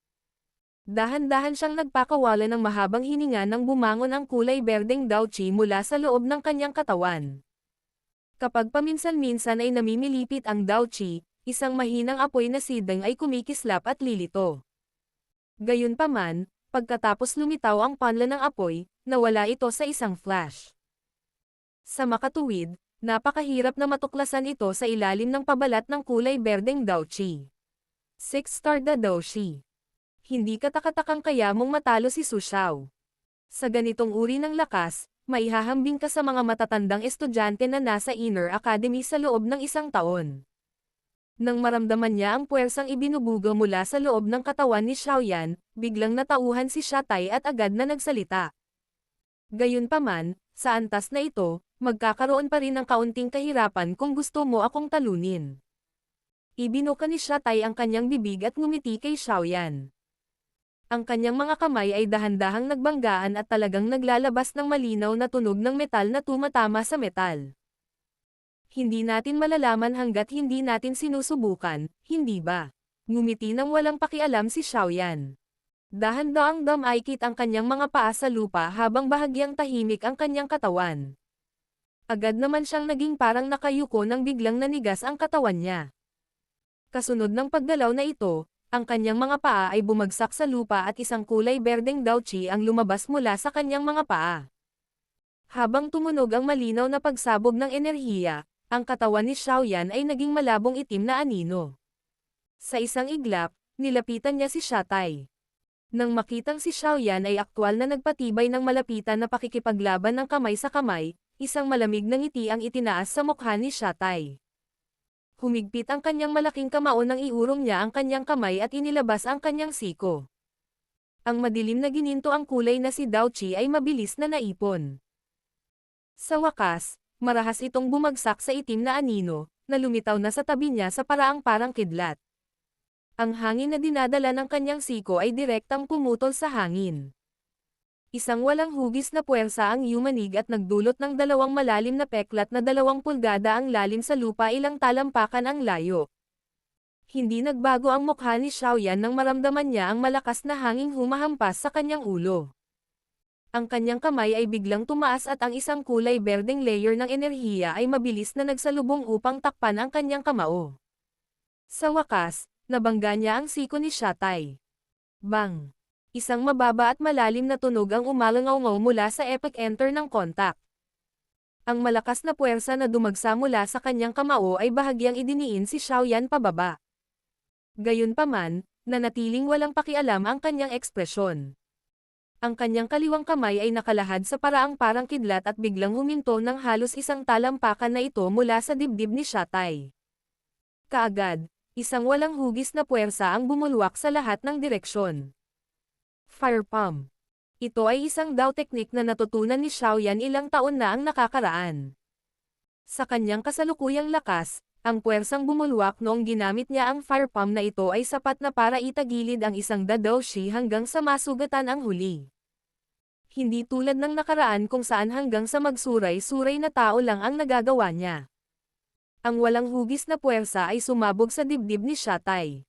Dahan-dahan siyang nagpakawala ng mahabang hininga nang bumangon ang kulay berdeng Daochi mula sa loob ng kanyang katawan. Kapag paminsan-minsan ay namimilipit ang Daochi, isang mahinang apoy na sideng ay kumikislap at lilito. Gayunpaman, pagkatapos lumitaw ang panla ng apoy, nawala ito sa isang flash. Sa makatuwid, napakahirap na matuklasan ito sa ilalim ng pabalat ng kulay berdeng Daochi. 6-star Daochi. Hindi katakatakang kaya mong matalo si Su Xiao. Sa ganitong uri ng lakas, maihahambing ka sa mga matatandang estudyante na nasa Inner Academy sa loob ng 1 taon. Nang maramdaman niya ang puwersang ibinubuga mula sa loob ng katawan ni Xiaoyan, biglang natauhan si Shatay at agad na nagsalita. Gayunpaman, sa antas na ito, magkakaroon pa rin ng kaunting kahirapan kung gusto mo akong talunin. Ibinuka ni Shatay ang kanyang bibig at ngumiti kay Xiaoyan. Ang kanyang mga kamay ay dahan-dahang nagbanggaan at talagang naglalabas ng malinaw na tunog ng metal na tumatama sa metal. Hindi natin malalaman hanggat hindi natin sinusubukan, hindi ba? Ngumiti nang walang pakialam si Xiaoyan. Dahan-daang dumaikit ang kanyang mga paa sa lupa habang bahagyang tahimik ang kanyang katawan. Agad naman siyang naging parang nakayuko nang biglang nanigas ang katawan niya. Kasunod ng paggalaw na ito, ang kanyang mga paa ay bumagsak sa lupa at isang kulay berdeng daochi ang lumabas mula sa kanyang mga paa. Habang tumunog ang malinaw na pagsabog ng enerhiya, ang katawan ni Xiaoyan ay naging malabong itim na anino. Sa isang iglap, nilapitan niya si Shatai. Nang makitang si Xiaoyan ay aktwal na nagpatibay ng malapitan na pakikipaglaban ng kamay sa kamay, isang malamig na ngiti ang itinaas sa mukha ni Shatai. Humigpit ang kanyang malaking kamao nang iurong niya ang kanyang kamay at inilabas ang kanyang siko. Ang madilim na gininto ang kulay na si Daochi ay mabilis na naipon. Sa wakas, marahas itong bumagsak sa itim na anino, na lumitaw na sa tabi niya sa paraang parang kidlat. Ang hangin na dinadala ng kanyang siko ay direktang pumutol sa hangin. Isang walang hugis na puwersa ang yumanig at nagdulot ng dalawang malalim na peklat na 2 pulgada ang lalim sa lupa ilang talampakan ang layo. Hindi nagbago ang mukha ni Xiaoyan nang maramdaman niya ang malakas na hanging humahampas sa kanyang ulo. Ang kanyang kamay ay biglang tumaas at ang isang kulay berdeng layer ng enerhiya ay mabilis na nagsalubong upang takpan ang kanyang kamao. Sa wakas, nabangga niya ang siko ni Shatai. Bang! Isang mababa at malalim na tunog ang umalangaw-ngaw mula sa epic enter ng kontak. Ang malakas na puwersa na dumagsa mula sa kanyang kamao ay bahagyang idiniin si Xiaoyan pababa. Gayunpaman, nanatiling walang pakialam ang kanyang ekspresyon. Ang kanyang kaliwang kamay ay nakalahad sa paraang parang kidlat at biglang huminto ng halos isang talampakan na ito mula sa dibdib ni Shatai. Kaagad, isang walang hugis na puwersa ang bumulwak sa lahat ng direksyon. Fire Palm. Ito ay isang Dao technique na natutunan ni Xiaoyan ilang taon na ang nakakaraan. Sa kanyang kasalukuyang lakas, ang puwersang bumulwak noong ginamit niya ang Fire Palm na ito ay sapat na para itagilid ang isang Dadoshi hanggang sa masugatan ang huli. Hindi tulad ng nakaraan kung saan hanggang sa magsuray-suray na tao lang ang nagagawa niya. Ang walang hugis na puwersa ay sumabog sa dibdib ni Shatai.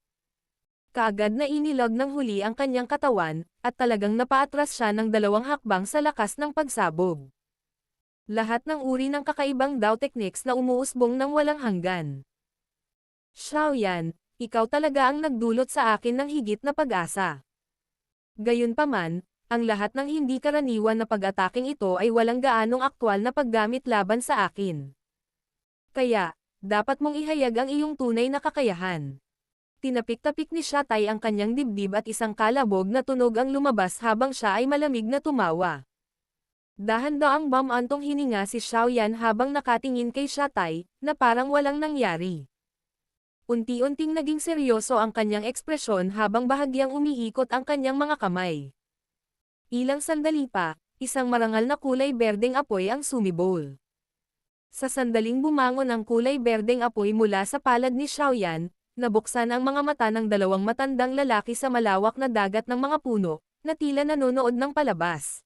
Kaagad na inilog ng huli ang kanyang katawan, at talagang napaatras siya ng 2 hakbang sa lakas ng pagsabog. Lahat ng uri ng kakaibang Dao techniques na umuusbong ng walang hanggan. Xiaoyan, ikaw talaga ang nagdulot sa akin ng higit na pag-asa. Gayunpaman, ang lahat ng hindi karaniwan na pag-ataking ito ay walang gaanong aktwal na paggamit laban sa akin. Kaya, dapat mong ihayag ang iyong tunay na kakayahan. Tinapik-tapik ni Shatai ang kanyang dibdib at isang kalabog na tunog ang lumabas habang siya ay malamig na tumawa. Dahan-daang bumantong hininga si Xiaoyan habang nakatingin kay Shatai, na parang walang nangyari. Unti-unting naging seryoso ang kanyang ekspresyon habang bahagyang umiikot ang kanyang mga kamay. Ilang sandali pa, isang marangal na kulay berdeng apoy ang sumibol. Sa sandaling bumangon ang kulay berdeng apoy mula sa palad ni Xiaoyan, nabuksan ang mga mata ng 2 matandang lalaki sa malawak na dagat ng mga puno, na tila nanonood ng palabas.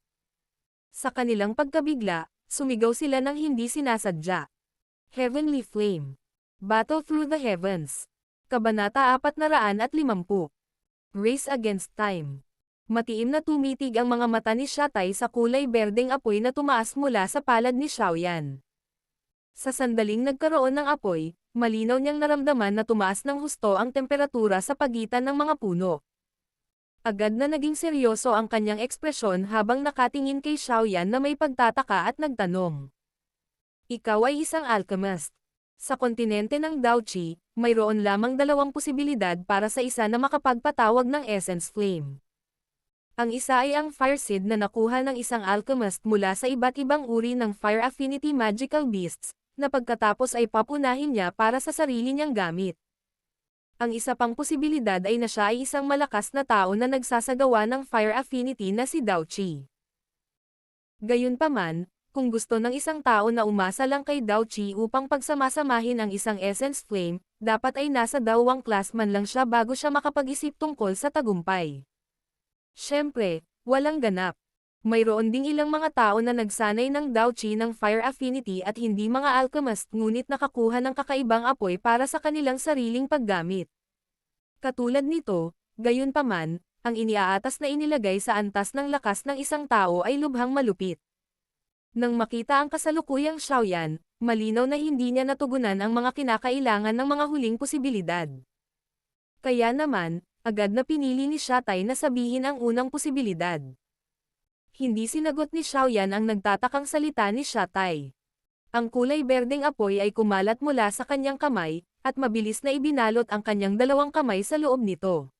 Sa kanilang pagkabigla, sumigaw sila ng hindi sinasadya. Heavenly Flame. Battle Through the Heavens. Kabanata 450. Race Against Time. Matiim na tumitig ang mga mata ni Shatai sa kulay berdeng apoy na tumaas mula sa palad ni Xiaoyan. Sa sandaling nagkaroon ng apoy, malinaw niyang naramdaman na tumaas ng husto ang temperatura sa pagitan ng mga puno. Agad na naging seryoso ang kanyang ekspresyon habang nakatingin kay Xiaoyan na may pagtataka at nagtanong. Ikaw ay isang alchemist. Sa kontinente ng Daochi, mayroon lamang 2 posibilidad para sa isa na makapagpatawag ng Essence Flame. Ang isa ay ang Fire Seed na nakuha ng isang alchemist mula sa iba't ibang uri ng Fire Affinity Magical Beasts, na pagkatapos ay papunahin niya para sa sarili niyang gamit. Ang isa pang posibilidad ay na siya ay isang malakas na tao na nagsasagawa ng Fire Affinity na si Daochi. Gayunpaman, kung gusto ng isang tao na umasa lang kay Daochi upang pagsamasamahin ang isang Essence Flame, dapat ay nasa 2 class man lang siya bago siya makapag-isip tungkol sa tagumpay. Siyempre, walang ganap. Mayroon ding ilang mga tao na nagsanay ng Dao Qi ng Fire Affinity at hindi mga alchemist ngunit nakakuha ng kakaibang apoy para sa kanilang sariling paggamit. Katulad nito, gayunpaman, ang iniaatas na inilagay sa antas ng lakas ng isang tao ay lubhang malupit. Nang makita ang kasalukuyang Xiaoyan, malinaw na hindi niya natugunan ang mga kinakailangan ng mga huling posibilidad. Kaya naman, agad na pinili ni Shatai na sabihin ang unang posibilidad. Hindi sinagot ni Xiaoyan ang nagtatakang salita ni Shatai. Ang kulay berdeng apoy ay kumalat mula sa kanyang kamay, at mabilis na ibinalot ang kanyang dalawang kamay sa loob nito.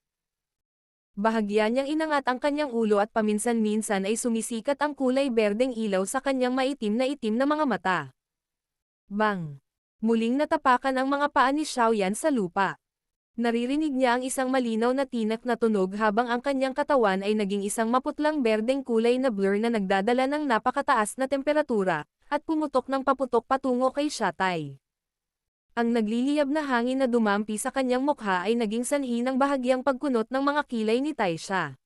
Bahagya niyang inangat ang kanyang ulo at paminsan-minsan ay sumisikat ang kulay berdeng ilaw sa kanyang maitim na mga mata. Bang! Muling natapakan ang mga paa ni Xiaoyan sa lupa. Naririnig niya ang isang malinaw na tinak na tunog habang ang kanyang katawan ay naging isang maputlang berdeng kulay na blur na nagdadala ng napakataas na temperatura, at pumutok ng paputok patungo kay Shatai. Ang nagliliyab na hangin na dumampi sa kanyang mukha ay naging sanhi ng bahagyang pagkunot ng mga kilay ni Taisha.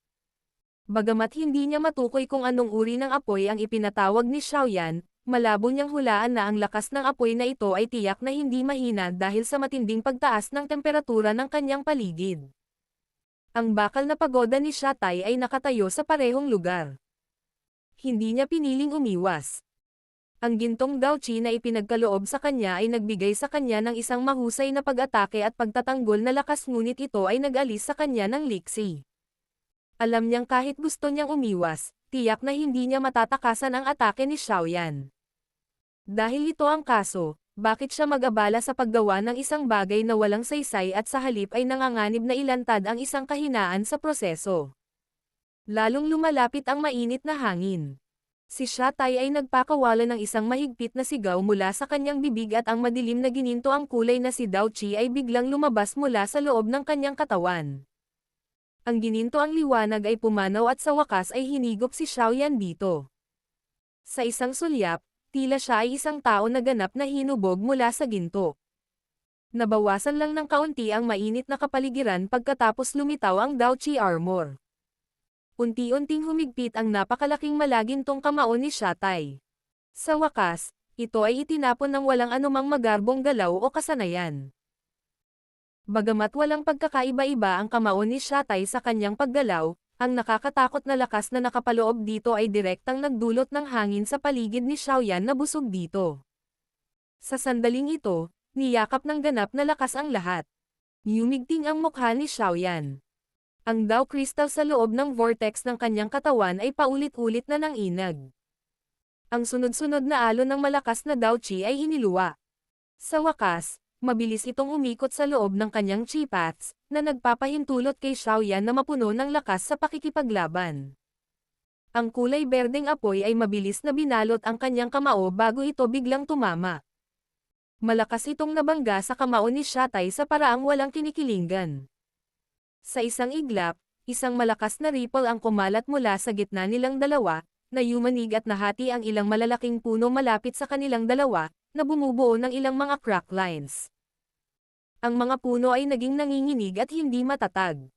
Bagamat hindi niya matukoy kung anong uri ng apoy ang ipinatawag ni Xiaoyan, malabo niyang hulaan na ang lakas ng apoy na ito ay tiyak na hindi mahina dahil sa matinding pagtaas ng temperatura ng kanyang paligid. Ang bakal na pagoda ni Shatai ay nakatayo sa parehong lugar. Hindi niya piniling umiwas. Ang gintong Dao Qi na ipinagkaloob sa kanya ay nagbigay sa kanya ng isang mahusay na pag-atake at pagtatanggol na lakas ngunit ito ay nag-alis sa kanya ng liksi. Alam niyang kahit gusto niyang umiwas, tiyak na hindi niya matatakasan ang atake ni Xiaoyan. Dahil ito ang kaso, bakit siya mag-abala sa paggawa ng isang bagay na walang saysay at sa halip ay nanganganib na ilantad ang isang kahinaan sa proseso? Lalong lumalapit ang mainit na hangin. Si Shatai ay nagpakawala ng isang mahigpit na sigaw mula sa kanyang bibig at ang madilim na gininto ang kulay na si Dao Qi ay biglang lumabas mula sa loob ng kanyang katawan. Ang gininto ang liwanag ay pumanaw at sa wakas ay hinigop si Xiaoyan dito. Sa isang sulyap, tila siya ay isang tao na ganap na hinubog mula sa ginto. Nabawasan lang ng kaunti ang mainit na kapaligiran pagkatapos lumitaw ang Dao Qi armor. Unti-unting humigpit ang napakalaking malagintong kamao ni Shatai. Sa wakas, ito ay itinapon ng walang anumang magarbong galaw o kasanayan. Bagamat walang pagkakaiba-iba ang kamao ni Shatai sa kanyang paggalaw, ang nakakatakot na lakas na nakapaloob dito ay direktang nagdulot ng hangin sa paligid ni Xiaoyan na busog dito. Sa sandaling ito, niyakap ng ganap na lakas ang lahat. Yumigting ang mukha ni Xiaoyan. Ang Dao Crystal sa loob ng vortex ng kanyang katawan ay paulit-ulit na nanginag. Ang sunod-sunod na alon ng malakas na Dao Qi ay hiniluwa. Sa wakas, mabilis itong umikot sa loob ng kanyang Qi paths, na nagpapahintulot kay Xiaoyan na mapuno ng lakas sa pakikipaglaban. Ang kulay berdeng apoy ay mabilis na binalot ang kanyang kamao bago ito biglang tumama. Malakas itong nabangga sa kamao ni Shatai sa paraang walang kinikilingan. Sa isang iglap, isang malakas na ripple ang kumalat mula sa gitna nilang dalawa, na yumanig at nahati ang ilang malalaking puno malapit sa kanilang dalawa, na bumubuo ng ilang mga crack lines. Ang mga puno ay naging nanginginig at hindi matatag.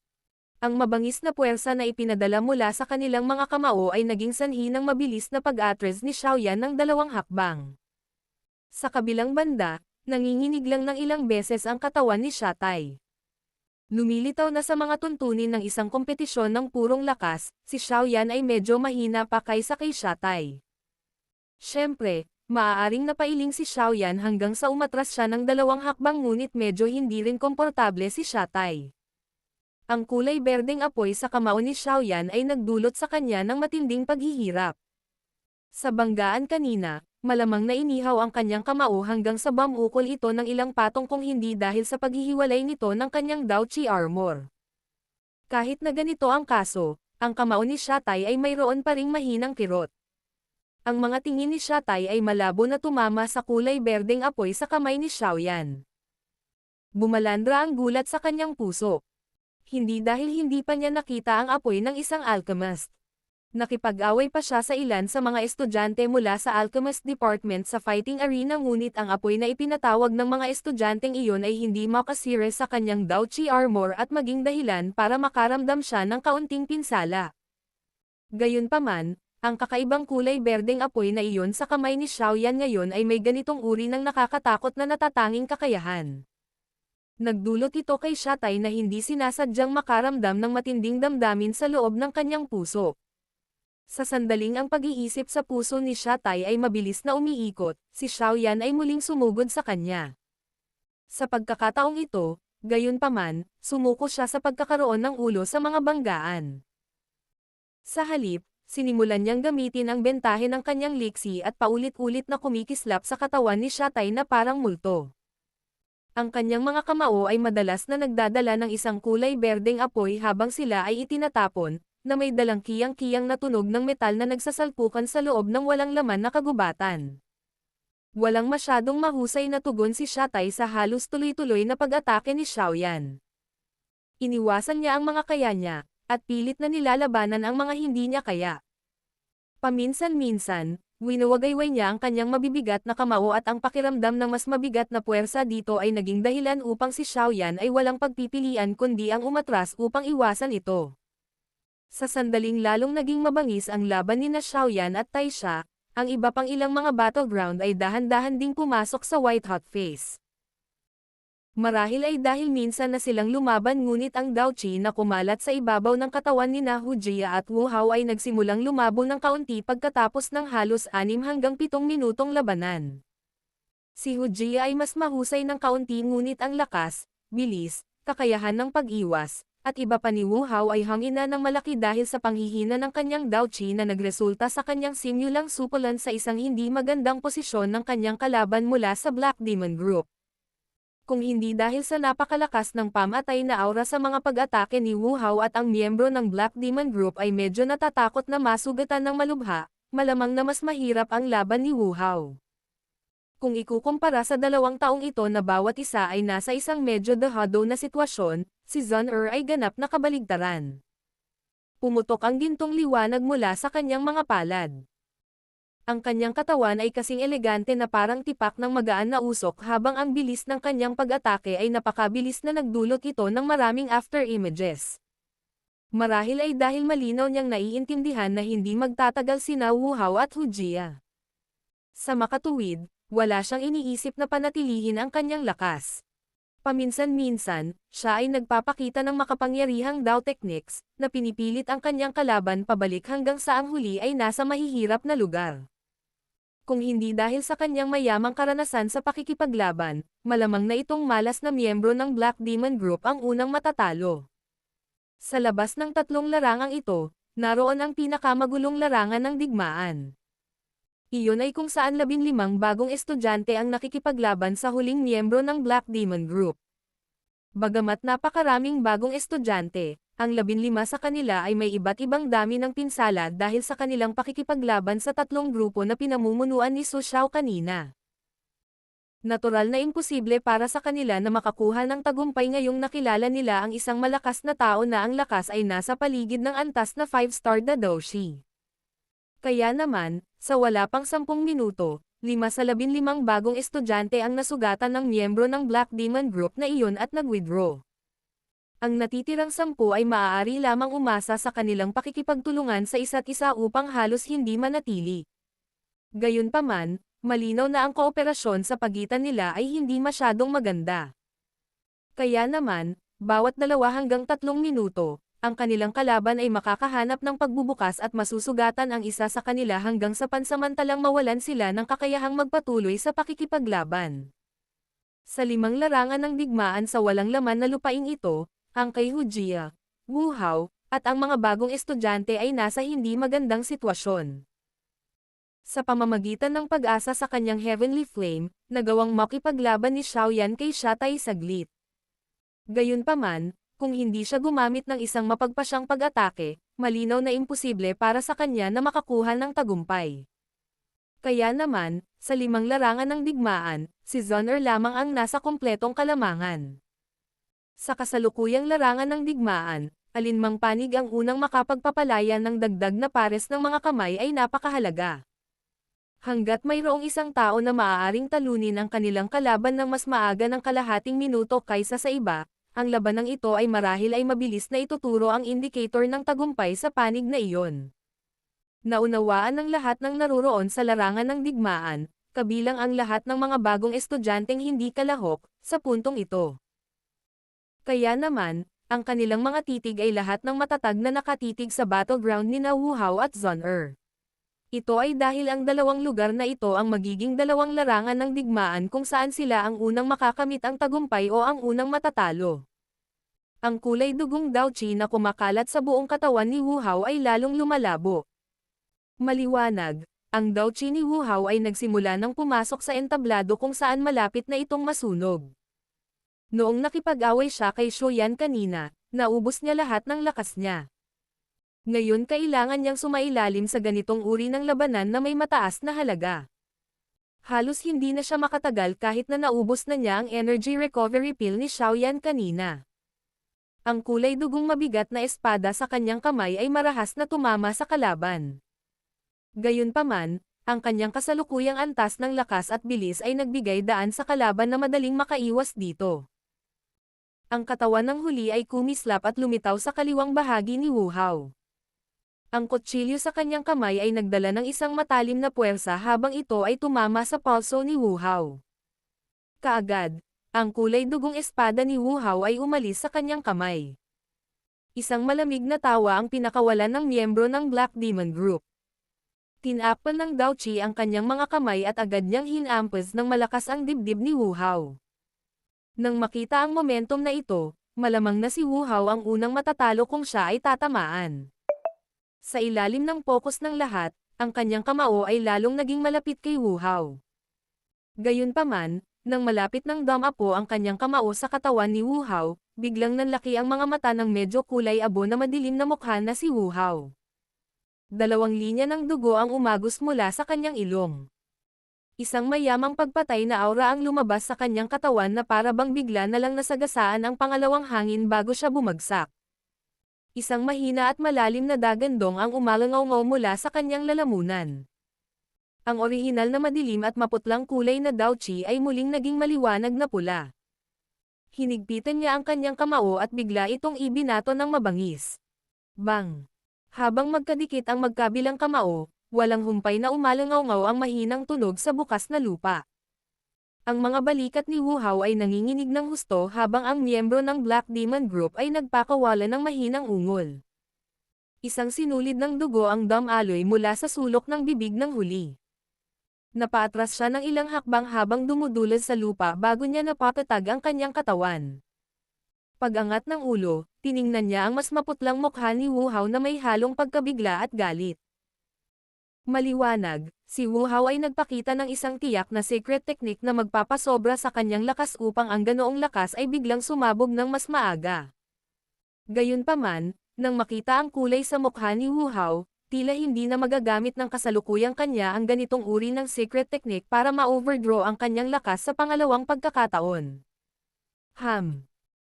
Ang mabangis na puwersa na ipinadala mula sa kanilang mga kamao ay naging sanhi ng mabilis na pag-atres ni Xiaoyan ng dalawang hakbang. Sa kabilang banda, nanginginig lang ng ilang beses ang katawan ni Shatai. Lumilitaw na sa mga tuntunin ng isang kompetisyon ng purong lakas, si Xiaoyan ay medyo mahina pa kaysa kay Shatai. Siyempre, maaaring napailing si Xiaoyan hanggang sa umatras siya ng dalawang hakbang ngunit medyo hindi rin komportable si Shatai. Ang kulay berdeng apoy sa kamao ni Xiaoyan ay nagdulot sa kanya ng matinding paghihirap. Sa banggaan kanina, malamang na inihaw ang kanyang kamao hanggang sa bumukol ito ng ilang patong kung hindi dahil sa paghihiwalay nito ng kanyang Dao Qi armor. Kahit na ganito ang kaso, ang kamao ni Shatai ay mayroon pa ring mahinang kirot. Ang mga tingin ni Shatai ay malabo na tumama sa kulay berdeng apoy sa kamay ni Xiaoyan. Bumalandra ang gulat sa kanyang puso. Hindi dahil hindi pa niya nakita ang apoy ng isang alchemist. Nakipag-away pa siya sa ilan sa mga estudyante mula sa Alchemist Department sa fighting arena ngunit ang apoy na ipinatawag ng mga estudyanteng iyon ay hindi makasira sa kanyang Dao Qi armor at maging dahilan para makaramdam siya ng kaunting pinsala. Gayunpaman, ang kakaibang kulay berdeng apoy na iyon sa kamay ni Xiaoyan ngayon ay may ganitong uri ng nakakatakot na natatanging kakayahan. Nagdulot ito kay Shatay na hindi sinasadyang makaramdam ng matinding damdamin sa loob ng kanyang puso. Sa sandaling ang pag-iisip sa puso ni Shatay ay mabilis na umiikot, si Xiaoyan ay muling sumugod sa kanya. Sa pagkakataong ito, gayunpaman, sumuko siya sa pagkakaroon ng ulo sa mga banggaan. Sa halip, sinimulan niyang gamitin ang bentahe ng kanyang liksi at paulit-ulit na kumikislap sa katawan ni Shatay na parang multo. Ang kanyang mga kamao ay madalas na nagdadala ng isang kulay berdeng apoy habang sila ay itinatapon, na may dalang kiyang-kiyang na tunog ng metal na nagsasalpukan sa loob ng walang laman na kagubatan. Walang masyadong mahusay na tugon si Shatay sa halos tuloy-tuloy na pag-atake ni Xiaoyan. Iniwasan niya ang mga kaya niya, at pilit na nilalabanan ang mga hindi niya kaya. Paminsan-minsan, winuwagayway niya ang kanyang mabibigat na kamao at ang pakiramdam ng mas mabigat na puwersa dito ay naging dahilan upang si Xiaoyan ay walang pagpipilian kundi ang umatras upang iwasan ito. Sa sandaling lalong naging mabangis ang laban ni Xiaoyan at Taisha, ang iba pang ilang mga battleground ay dahan-dahan ding pumasok sa white-hot phase. Marahil ay dahil minsan na silang lumaban ngunit ang Daoqi na kumalat sa ibabaw ng katawan ni Hu Jia at Wu Hao ay nagsimulang lumabo ng kaunti pagkatapos ng halos 6 hanggang 7 minutong labanan. Si Hu Jia ay mas mahusay ng kaunti ngunit ang lakas, bilis, kakayahan ng pag-iwas, at iba pa ni Wu Hao ay hangina ng malaki dahil sa panghihina ng kanyang Daoqi na nagresulta sa kanyang simulang supulan sa isang hindi magandang posisyon ng kanyang kalaban mula sa Black Demon Group. Kung hindi dahil sa napakalakas ng pamatay na aura sa mga pag-atake ni Wu Hao at ang miyembro ng Black Demon Group ay medyo natatakot na masugatan ng malubha, malamang na mas mahirap ang laban ni Wu Hao. Kung ikukumpara sa 2 taong ito na bawat isa ay nasa isang medyo dehado na sitwasyon, si Zun ay ganap na kabaligtaran. Pumutok ang gintong liwanag mula sa kanyang mga palad. Ang kanyang katawan ay kasing elegante na parang tipak ng magaan na usok habang ang bilis ng kanyang pag-atake ay napakabilis na nagdulot ito ng maraming after images. Marahil ay dahil malinaw niyang naiintindihan na hindi magtatagal sina Wu Hao at Hu Jia. Sa makatuwid, wala siyang iniisip na panatilihin ang kanyang lakas. Paminsan-minsan, siya ay nagpapakita ng makapangyarihang Dao techniques, na pinipilit ang kanyang kalaban pabalik hanggang sa ang huli ay nasa mahihirap na lugar. Kung hindi dahil sa kanyang mayamang karanasan sa pakikipaglaban, malamang na itong malas na miyembro ng Black Demon Group ang unang matatalo. Sa labas ng 3 larangang ito, naroon ang pinakamagulong larangan ng digmaan. Iyon ay kung saan 15 bagong estudyante ang nakikipaglaban sa huling miyembro ng Black Demon Group. Bagamat napakaraming bagong estudyante, ang 15 sa kanila ay may iba't ibang dami ng pinsala dahil sa kanilang pakikipaglaban sa 3 grupo na pinamumunuan ni Su Xiao kanina. Natural na imposible para sa kanila na makakuha ng tagumpay ngayong nakilala nila ang isang malakas na tao na ang lakas ay nasa paligid ng antas na 5-star na Daoshi. Kaya naman, sa wala pang 10 minuto, 5 sa 15 bagong estudyante ang nasugatan ng miyembro ng Black Demon Group na iyon at nag-withdraw. Ang natitirang 10 ay maaari lamang umasa sa kanilang pakikipagtulungan sa isa't isa upang halos hindi manatili. Gayunpaman, malinaw na ang kooperasyon sa pagitan nila ay hindi masyadong maganda. Kaya naman, bawat 2 hanggang 3 minuto, ang kanilang kalaban ay makakahanap ng pagbubukas at masusugatan ang isa sa kanila hanggang sa pansamantalang mawalan sila ng kakayahang magpatuloy sa pakikipaglaban. Sa 5 larangan ng digmaan sa walang laman na lupaing ito, ang kay Hu Jia, Wu Hao, at ang mga bagong estudyante ay nasa hindi magandang sitwasyon. Sa pamamagitan ng pag-asa sa kanyang Heavenly Flame, nagawang makipaglaban ni Xiaoyan kay Shatay saglit. Gayunpaman, kung hindi siya gumamit ng isang mapagpasyang pag-atake, malinaw na imposible para sa kanya na makakuha ng tagumpay. Kaya naman, sa 5 larangan ng digmaan, si Zun lamang ang nasa kumpletong kalamangan. Sa kasalukuyang larangan ng digmaan, alinmang panig ang unang makapagpapalaya ng dagdag na pares ng mga kamay ay napakahalaga. Hanggat mayroong isang tao na maaaring talunin ang kanilang kalaban ng mas maaga ng kalahating minuto kaysa sa iba, ang labanang ito ay marahil ay mabilis na ituturo ang indicator ng tagumpay sa panig na iyon. Naunawaan ng lahat ng naruroon sa larangan ng digmaan, kabilang ang lahat ng mga bagong estudyanteng hindi kalahok, sa puntong ito. Kaya naman, ang kanilang mga titig ay lahat ng matatag na nakatitig sa battleground ni Wu Hao at Zon-Er. Ito ay dahil ang dalawang lugar na ito ang magiging dalawang larangan ng digmaan kung saan sila ang unang makakamit ang tagumpay o ang unang matatalo. Ang kulay dugong Daochi na kumakalat sa buong katawan ni Wu Hao ay lalong lumalabo. Maliwanag, ang Daochi ni Wu Hao ay nagsimula nang pumasok sa entablado kung saan malapit na itong masunog. Noong nakipag-away siya kay Shoyan kanina, naubos niya lahat ng lakas niya. Ngayon kailangan niyang sumailalim sa ganitong uri ng labanan na may mataas na halaga. Halos hindi na siya makatagal kahit na naubos na niya ang energy recovery pill ni Xiaoyan kanina. Ang kulay dugong mabigat na espada sa kanyang kamay ay marahas na tumama sa kalaban. Gayunpaman, ang kanyang kasalukuyang antas ng lakas at bilis ay nagbigay daan sa kalaban na madaling makaiwas dito. Ang katawan ng huli ay kumislap at lumitaw sa kaliwang bahagi ni Wu Hao. Ang kutsilyo sa kanyang kamay ay nagdala ng isang matalim na puwersa habang ito ay tumama sa pulso ni Wu Hao. Kaagad, ang kulay dugong espada ni Wu Hao ay umalis sa kanyang kamay. Isang malamig na tawa ang pinakawalan ng miyembro ng Black Demon Group. Tinapal ng Daochi ang kanyang mga kamay at agad niyang hinampas ng malakas ang dibdib ni Wu Hao. Nang makita ang momentum na ito, malamang na si Wu Hao ang unang matatalo kung siya ay tatamaan. Sa ilalim ng pokus ng lahat, ang kanyang kamao ay lalong naging malapit kay Wu Hao. Gayunpaman, nang malapit ng damapo ang kanyang kamao sa katawan ni Wu Hao, biglang nanlaki ang mga mata ng medyo kulay abo na madilim na mukha na si Wu Hao. Dalawang linya ng dugo ang umagos mula sa kanyang ilong. Isang mayamang pagpatay na aura ang lumabas sa kanyang katawan na para bang bigla na lang nasagasaan ang pangalawang hangin bago siya bumagsak. Isang mahina at malalim na dagandong ang umalangaw-ngaw mula sa kanyang lalamunan. Ang orihinal na madilim at maputlang kulay na Daochi ay muling naging maliwanag na pula. Hinigpitan niya ang kanyang kamao at bigla itong ibinato ng mabangis. Bang! Habang magkadikit ang magkabilang kamao, walang humpay na umalangaw-ngaw ang mahinang tunog sa bukas na lupa. Ang mga balikat ni Wu Hao ay nanginginig ng husto habang ang miyembro ng Black Demon Group ay nagpakawala ng mahinang ungol. Isang sinulid ng dugo ang damaloy mula sa sulok ng bibig ng huli. Napaatras siya ng ilang hakbang habang dumudulas sa lupa bago niya napatatag ang kanyang katawan. Pag-angat ng ulo, tiningnan niya ang mas maputlang mukha ni Wu Hao na may halong pagkabigla at galit. Maliwanag, si Wu Hao ay nagpakita ng isang tiyak na secret technique na magpapasobra sa kanyang lakas upang ang ganoong lakas ay biglang sumabog ng mas maaga. Gayunpaman, nang makita ang kulay sa mukha ni Wu Hao, tila hindi na magagamit ng kasalukuyang kanya ang ganitong uri ng secret technique para ma-overdraw ang kanyang lakas sa pangalawang pagkakataon.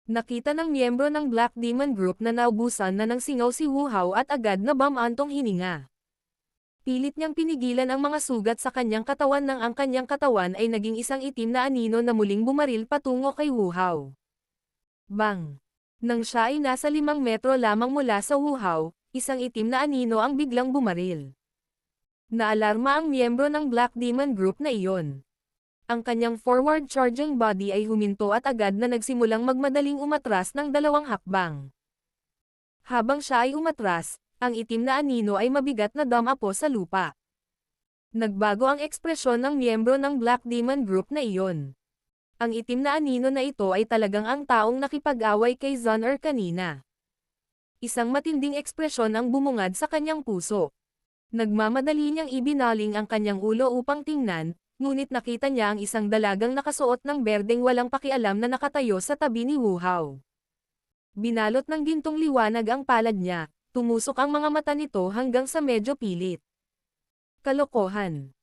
Nakita ng miyembro ng Black Demon Group na naubusan na ng singaw si Wu Hao at agad na bumantong hininga. Pilit niyang pinigilan ang mga sugat sa kanyang katawan nang ang kanyang katawan ay naging isang itim na anino na muling bumaril patungo kay Wu Hao. Bang! Nang siya ay nasa 5 metro lamang mula sa Wu Hao, isang itim na anino ang biglang bumaril. Naalarma ang miyembro ng Black Demon Group na iyon. Ang kanyang forward charging body ay huminto at agad na nagsimulang magmadaling umatras ng 2 hakbang. Habang siya ay umatras, ang itim na anino ay mabigat na damapo sa lupa. Nagbago ang ekspresyon ng miyembro ng Black Demon Group na iyon. Ang itim na anino na ito ay talagang ang taong nakipag-away kay Zon-Er kanina. Isang matinding ekspresyon ang bumungad sa kanyang puso. Nagmamadali niyang ibinaling ang kanyang ulo upang tingnan, ngunit nakita niya ang isang dalagang nakasuot ng berdeng walang pakialam na nakatayo sa tabi ni Wu Hao. Binalot ng gintong liwanag ang palad niya. Tumusok ang mga mata nito hanggang sa medyo pilit. Kalokohan.